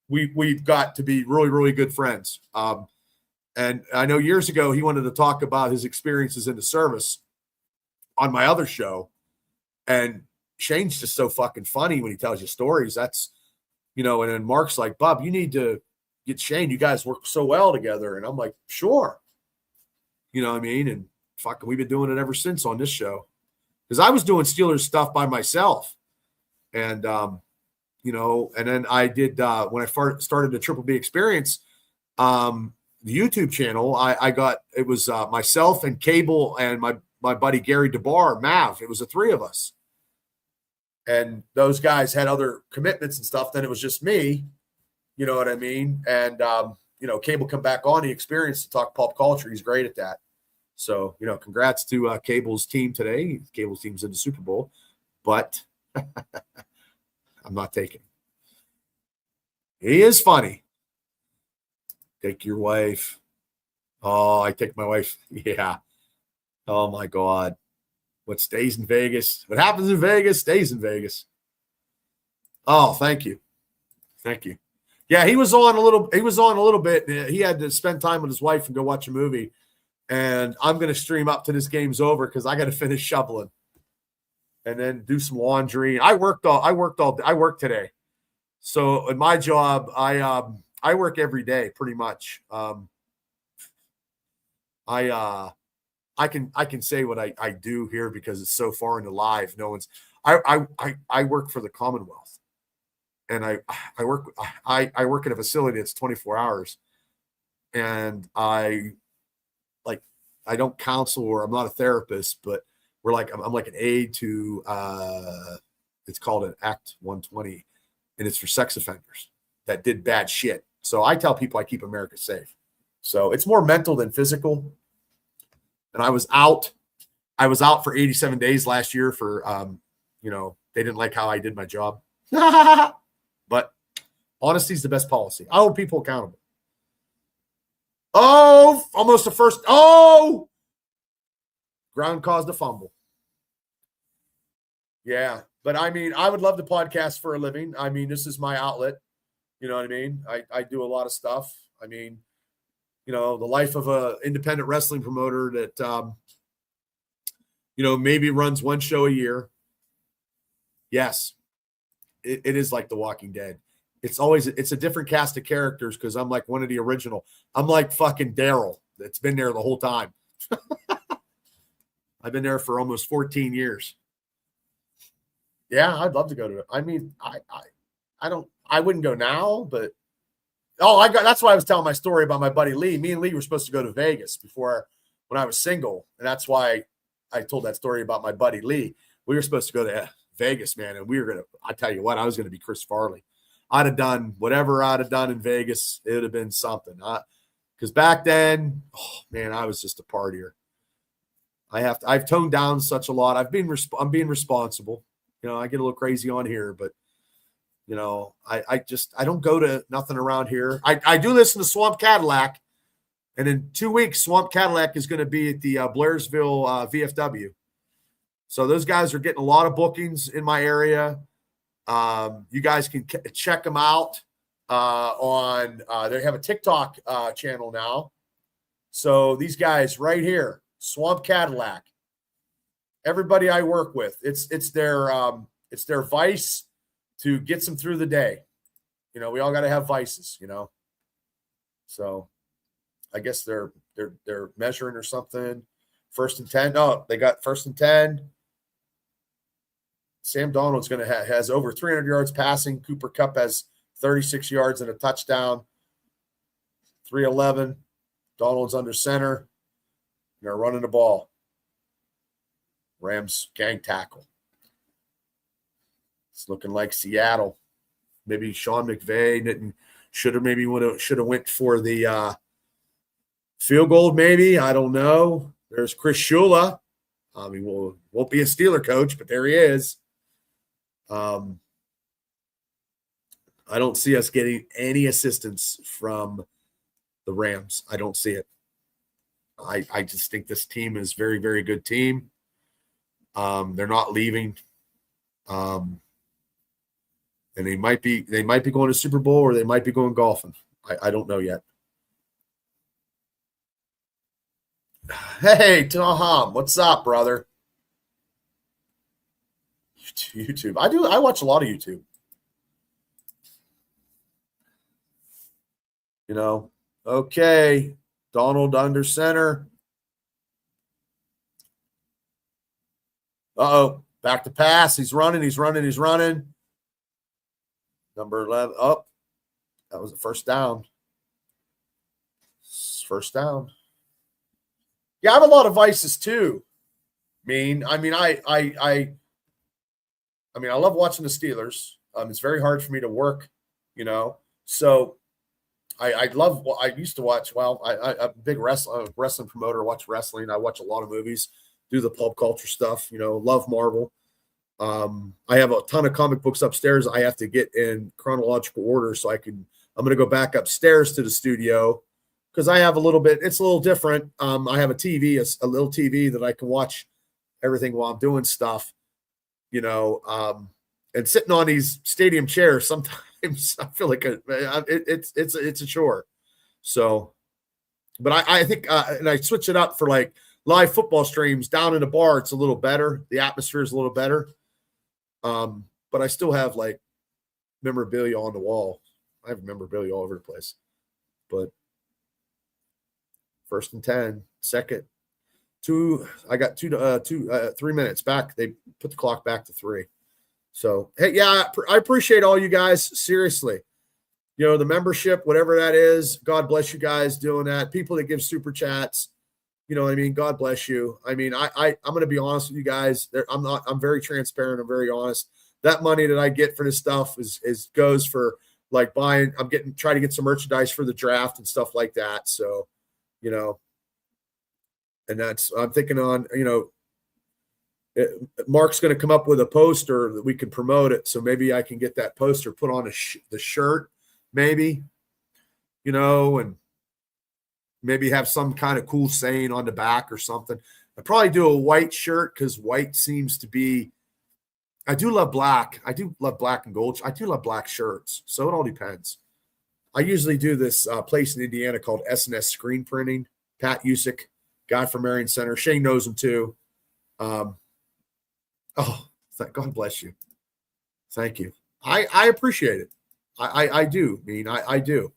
S2: we've got to be really, really good friends. And I know years ago he wanted to talk about his experiences in the service on my other show. And Shane's just so fucking funny when he tells you stories. That's, and then Mark's like, Bob, you need to get Shane. You guys work so well together. And I'm like, sure. You know what I mean? And fucking, we've been doing it ever since on this show. Because I was doing Steelers stuff by myself. And, and then I did, when I started the Triple B Experience, the YouTube channel, it was myself and Cable and my buddy Gary DeBar, Mav. It was the three of us. And those guys had other commitments and stuff. Then it was just me, you know what I mean? And, Cable come back on the Experience to talk pop culture. He's great at that. So, congrats to Cable's team today. Cable's team's in the Super Bowl, but I'm not taking him. He is funny. Take your wife. Oh, I take my wife. Yeah. Oh, my God. What stays in Vegas? What happens in Vegas stays in Vegas. Oh, thank you. Thank you. Yeah, he was on a little bit. He had to spend time with his wife and go watch a movie. And I'm going to stream up to this game's over because I got to finish shoveling and then do some laundry. I worked today. So in my job, I work every day pretty much. I can say what I do here because it's so far into live. No one's. I work for the Commonwealth, and I work at a facility that's 24 hours, and I don't counsel or I'm not a therapist, but I'm like an aide to it's called an Act 120, and it's for sex offenders that did bad shit. So I tell people I keep America safe. So it's more mental than physical. And I was out for 87 days last year for, they didn't like how I did my job. But honesty is the best policy. I hold people accountable. Oh, almost the first. Oh, ground caused a fumble. Yeah. But I mean, I would love to podcast for a living. I mean, this is my outlet. You know what I mean? I do a lot of stuff. I mean, the life of a independent wrestling promoter that, maybe runs one show a year. Yes, it is like The Walking Dead. It's a different cast of characters because I'm like one of the original. I'm like fucking Daryl that's been there the whole time. I've been there for almost 14 years. Yeah, I'd love to go to it. I mean, I wouldn't go now, but that's why I was telling my story about my buddy Lee. Me and Lee were supposed to go to Vegas when I was single. And that's why I told that story about my buddy Lee. We were supposed to go to Vegas, man. And I tell you what, I was going to be Chris Farley. I'd have done whatever I'd have done in Vegas. It would have been something. Because back then, I was just a partier. I've toned down such a lot. I'm being responsible. I get a little crazy on here, but I don't go to nothing around here. I do listen to Swamp Cadillac, and in 2 weeks, Swamp Cadillac is going to be at the Blairsville VFW. So those guys are getting a lot of bookings in my area. You guys can check them out on. They have a TikTok channel now. So these guys right here, Swamp Cadillac. Everybody I work with, it's their vice to get them through the day. We all got to have vices, So I guess they're measuring or something. 1st and 10. Oh, they got 1st and 10. Sam Donald's has over 300 yards passing. Cooper Kupp has 36 yards and a touchdown. 311. Donald's under center. They're running the ball. Rams gang tackle. It's looking like Seattle. Maybe Sean McVay should have went for the field goal. Maybe, I don't know. There's Chris Shula. He won't be a Steeler coach, but there he is. I don't see us getting any assistance from the Rams. I don't see it. I just think this team is very, very good team. They're not leaving. And they might be going to Super Bowl or they might be going golfing. I don't know yet. Hey, Tom, what's up, brother? YouTube. I watch a lot of YouTube. Okay. Donald under center. Uh-oh. Back to pass. He's running. Number 11. Oh, that was a first down. First down. Yeah, I have a lot of vices too. I love watching the Steelers. It's very hard for me to work, So I used to watch. Well, I'm a big wrestling promoter. Watch wrestling. I watch a lot of movies. Do the pulp culture stuff. Love Marvel. I have a ton of comic books upstairs. I have to get in chronological order so I'm going to go back upstairs to the studio because I have a little bit. It's a little different. I have a TV, a little TV that I can watch everything while I'm doing stuff. And sitting on these stadium chairs, sometimes I feel like it's a chore. So, but I think, and I switch it up for like live football streams down in the bar. It's a little better. The atmosphere is a little better. But I still have like memorabilia on the wall. I have memorabilia all over the place, but 1st and 10, second, I got 3 minutes back. They put the clock back to 3. So, hey, yeah, I appreciate all you guys. Seriously, the membership, whatever that is, God bless you guys doing that. People that give super chats, God bless you. I'm going to be honest with you guys. I'm very transparent. I'm very honest. That money that I get for this stuff goes for like buying, trying to get some merchandise for the draft and stuff like that. So, and I'm thinking on, Mark's going to come up with a poster that we can promote it. So maybe I can get that poster put on the shirt, maybe, and maybe have some kind of cool saying on the back or something. I'd probably do a white shirt because white seems to be, I do love black. I do love black and gold. I do love black shirts. So it all depends. I usually do this place in Indiana called S&S Screen Printing. Pat Usick, guy from Marion Center. Shane knows him too. God bless you. Thank you. I appreciate it. I do. I do.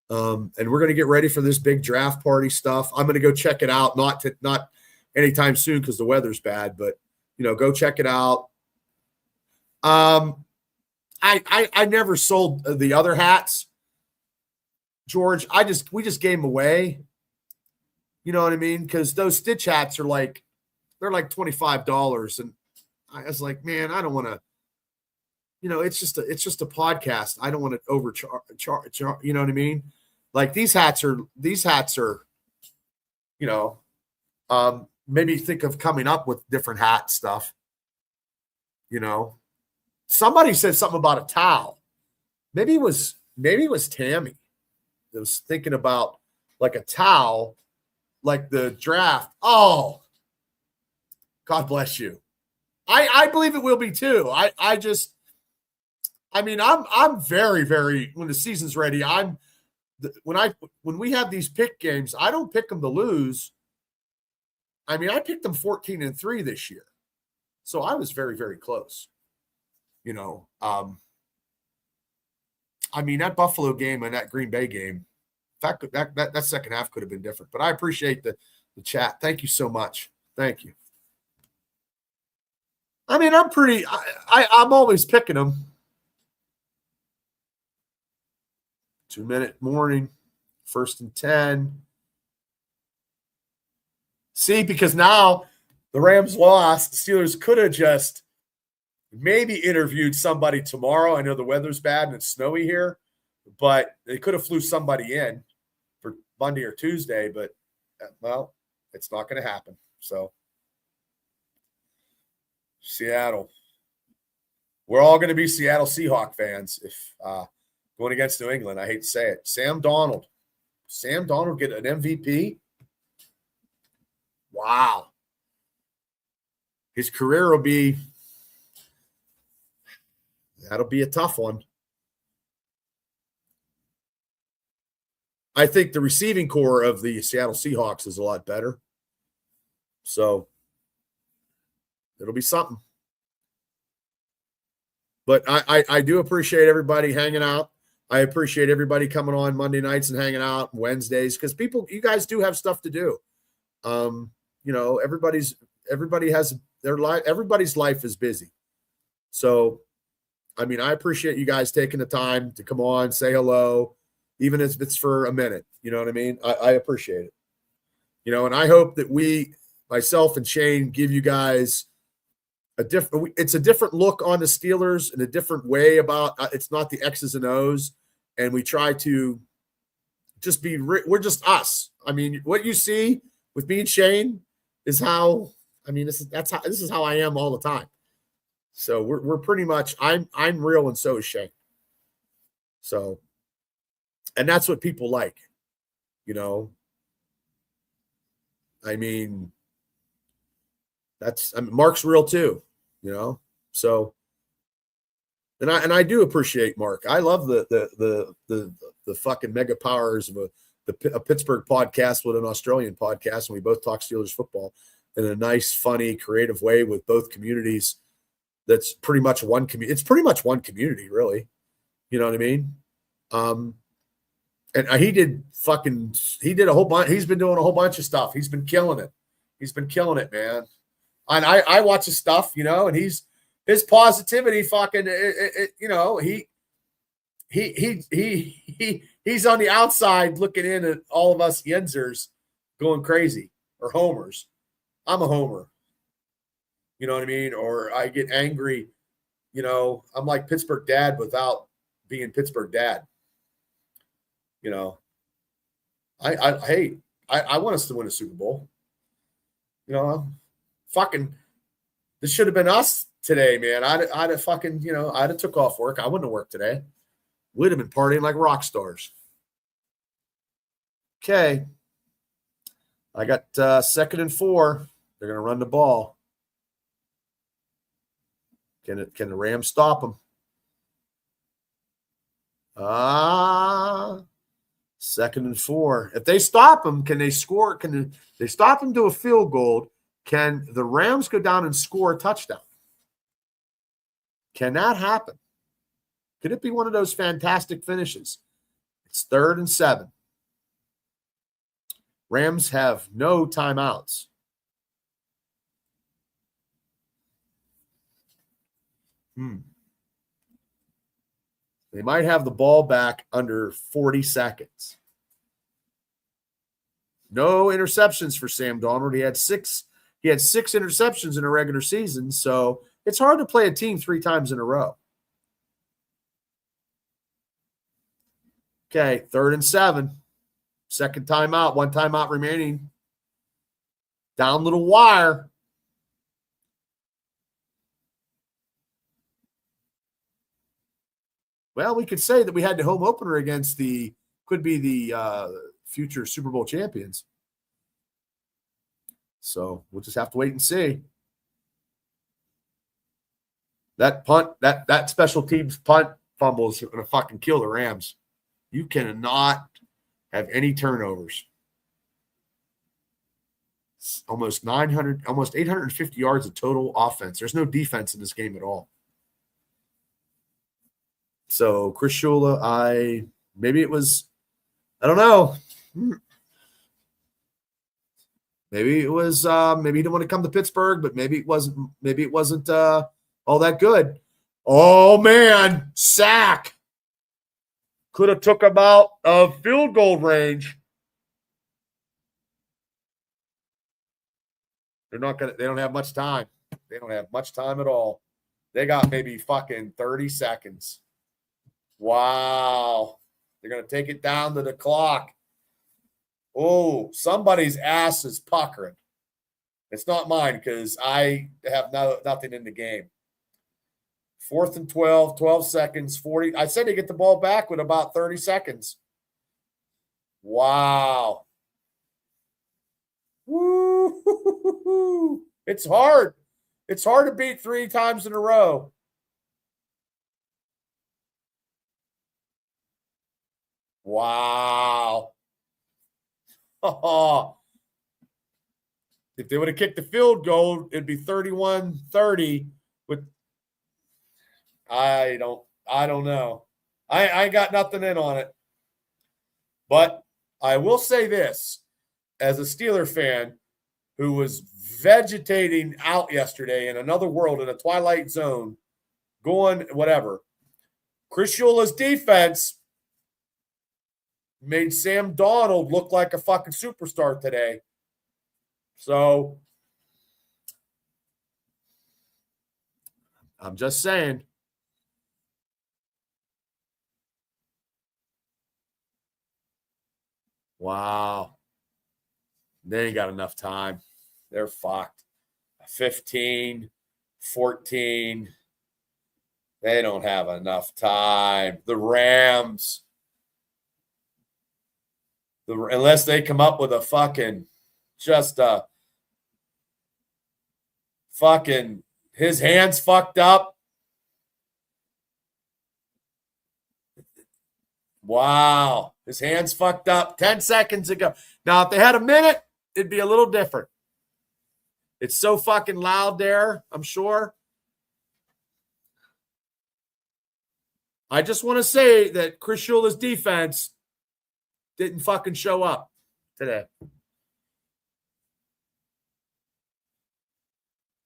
S2: And we're going to get ready for this big draft party stuff. I'm going to go check it out. Not anytime soon because the weather's bad, but go check it out. I never sold the other hats, George. We just gave them away. You know what I mean? Because those Stitch hats they're like $25, and I was like, man, I don't want to. It's just a podcast. I don't want to overcharge. You know what I mean? Like these hats are. Maybe think of coming up with different hat stuff. Somebody said something about a towel. Maybe it was Tammy that was thinking about like a towel, like the draft. Oh, God bless you. I believe it will be too. I'm very, very, when the season's ready, when we have these pick games, I don't pick them to lose. I picked them 14-3 this year. So I was very, very close. That Buffalo game and that Green Bay game, in fact, that second half could have been different. But I appreciate the chat. Thank you so much. Thank you. I'm always picking them. 2-minute warning, 1st and 10. See, because now the Rams lost. The Steelers could have just maybe interviewed somebody tomorrow. I know the weather's bad and it's snowy here, but they could have flew somebody in for Monday or Tuesday, but, well, it's not going to happen. So, Seattle. We're all going to be Seattle Seahawks fans if going against New England. I hate to say it. Sam Darnold get an MVP? Wow. His career will be – that'll be a tough one. I think the receiving core of the Seattle Seahawks is a lot better. So it'll be something. But I do appreciate everybody hanging out. I appreciate everybody coming on Monday nights and hanging out Wednesdays, because you guys do have stuff to do. Everybody has their life. Everybody's life is busy. So, I mean, I appreciate you guys taking the time to come on, say hello, even if it's for a minute. You know what I mean? I appreciate it. And I hope that myself and Shane, give you guys it's a different look on the Steelers and a different way about it's not the X's and O's. And we try to just we're just us. I mean, what you see with me and Shane is how, I mean, this is how I am all the time. So we're pretty much, I'm real, and so is Shane. So, and that's what people like, I mean, Mark's real too, so, and I do appreciate Mark. I love the fucking mega powers of a Pittsburgh podcast with an Australian podcast, and we both talk Steelers football in a nice, funny, creative way with both communities. That's pretty much one community. It's pretty much one community, really. You know what I mean? And he did a whole bunch. He's been doing a whole bunch of stuff. He's been killing it. Man. And I watch his stuff, and his positivity fucking, he's on the outside looking in at all of us Yenzers going crazy, or homers. I'm a homer. You know what I mean? Or I get angry. I'm like Pittsburgh dad without being Pittsburgh dad. I want us to win a Super Bowl. Fucking, this should have been us today, man. I'd have fucking, I'd have took off work. I wouldn't have worked today. We'd have been partying like rock stars. Okay. I got 2nd and 4. They're going to run the ball. Can the Rams stop them? 2nd and 4. If they stop them, can they score? Can they stop them to a field goal? Can the Rams go down and score a touchdown? Can that happen? Could it be one of those fantastic finishes? It's 3rd and 7. Rams have no timeouts. They might have the ball back under 40 seconds. No interceptions for Sam Darnold. He had six interceptions in a regular season, so it's hard to play a team 3 times in a row. Okay, 3rd and 7. 2nd timeout, 1 timeout remaining. Down little wire. Well, we could say that we had the home opener against could be the future Super Bowl champions. So we'll just have to wait and see. That punt, that special teams punt fumble is going to fucking kill the Rams. You cannot have any turnovers. It's almost 850 yards of total offense. There's no defense in this game at all. So Chris Shula, I don't know. Maybe it was maybe he didn't want to come to Pittsburgh, but maybe it wasn't all that good. Oh man, sack. Could have took him out of field goal range. They don't have much time. They don't have much time at all. They got maybe fucking 30 seconds. Wow. They're going to take it down to the clock. Oh, somebody's ass is puckering. It's not mine because I have nothing in the game. 4th and 12 seconds, 40. I said to get the ball back with about 30 seconds. Wow. Woo. It's hard. It's hard to beat 3 times in a row. Wow. If they would have kicked the field goal, it'd be 31-30 with I don't know. I got nothing in on it. But I will say this, as a Steeler fan who was vegetating out yesterday in another world, in a twilight zone, going whatever, Chris Shula's defense made Sam Darnold look like a fucking superstar today. So I'm just saying. Wow. They ain't got enough time. They're fucked. 15, 14. They don't have enough time. The Rams. Unless they come up with a fucking, just a fucking, his hands fucked up. Wow. His hands fucked up 10 seconds ago. Now, if they had a minute, it'd be a little different. It's so fucking loud there, I'm sure. I just want to say that Chris Shula's defense didn't fucking show up today.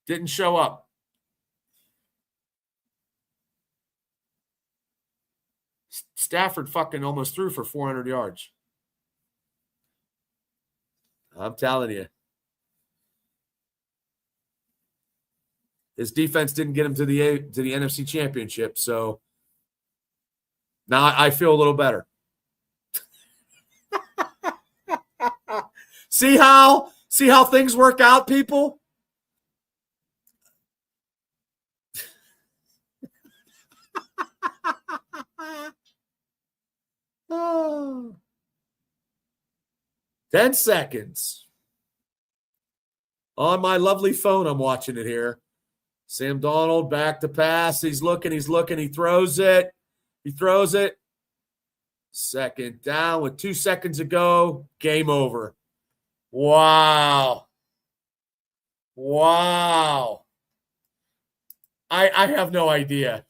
S2: Didn't show up. Stafford fucking almost threw for 400 yards. I'm telling you. His defense didn't get him to the NFC Championship, so now I feel a little better. See how things work out, people? Oh. 10 seconds. On my lovely phone, I'm watching it here. Sam Darnold back to pass. He's looking. He throws it. Second down with 2 seconds to go. Game over. Wow. I have no idea.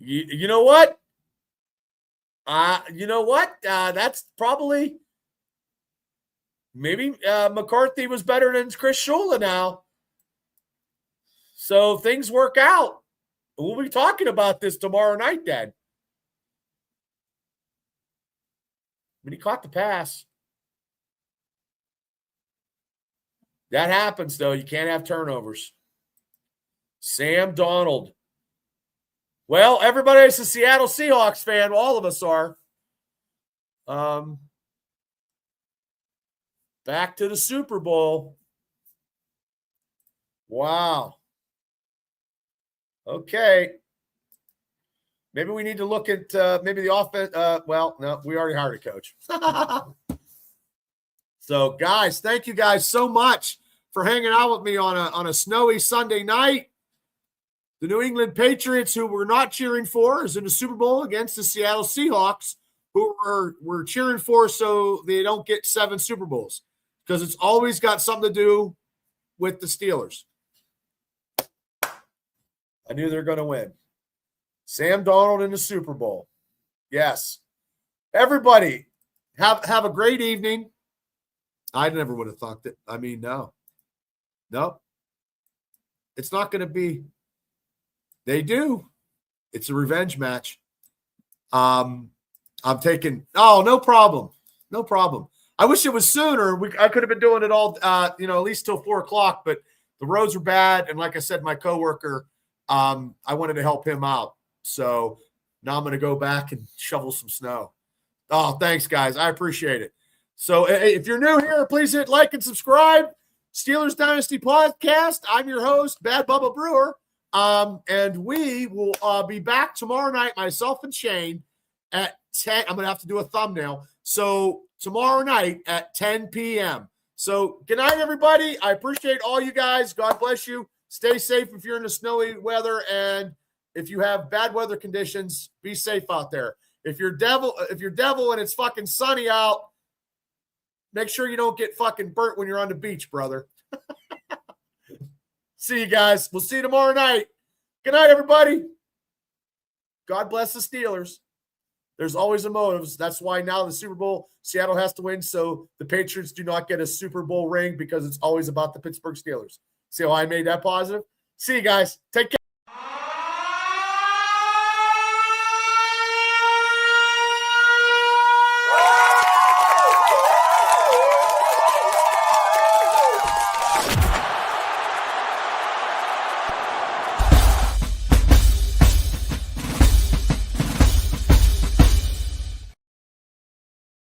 S2: You know what? That's probably maybe McCarthy was better than Chris Shula now. So things work out. We'll be talking about this tomorrow night then. When he caught the pass. That happens, though. You can't have turnovers. Sam Darnold. Well, everybody is a Seattle Seahawks fan. All of us are. Back to the Super Bowl. Wow. Okay. Maybe we need to look at maybe the offense. Well, no, we already hired a coach. So, guys, thank you guys so much for hanging out with me on a snowy Sunday night. The New England Patriots, who we're not cheering for, is in the Super Bowl against the Seattle Seahawks, who we're cheering for so they don't get 7 Super Bowls, because it's always got something to do with the Steelers. I knew they were going to win. Sam Darnold in the Super Bowl. Yes. Everybody, have a great evening. I never would have thought that. I mean, no. It's not going to be. They do. It's a revenge match. I'm taking. Oh, no problem. I wish it was sooner. I could have been doing it all, at least till 4:00. But the roads were bad, and like I said, my coworker, I wanted to help him out. So now I'm going to go back and shovel some snow. Oh, thanks, guys. I appreciate it. So if you're new here, please hit like and subscribe. Steelers Dynasty Podcast. I'm your host, Bad Bubba Brewer. And we will be back tomorrow night, myself and Shane, at 10. I'm going to have to do a thumbnail. So tomorrow night at 10 p.m. So good night, everybody. I appreciate all you guys. God bless you. Stay safe if you're in the snowy weather, and if you have bad weather conditions, be safe out there. If you're devil and it's fucking sunny out, make sure you don't get fucking burnt when you're on the beach, brother. See you guys. We'll see you tomorrow night. Good night, everybody. God bless the Steelers. There's always a motive. That's why now the Super Bowl, Seattle has to win, so the Patriots do not get a Super Bowl ring, because it's always about the Pittsburgh Steelers. See how I made that positive? See you guys. Take care.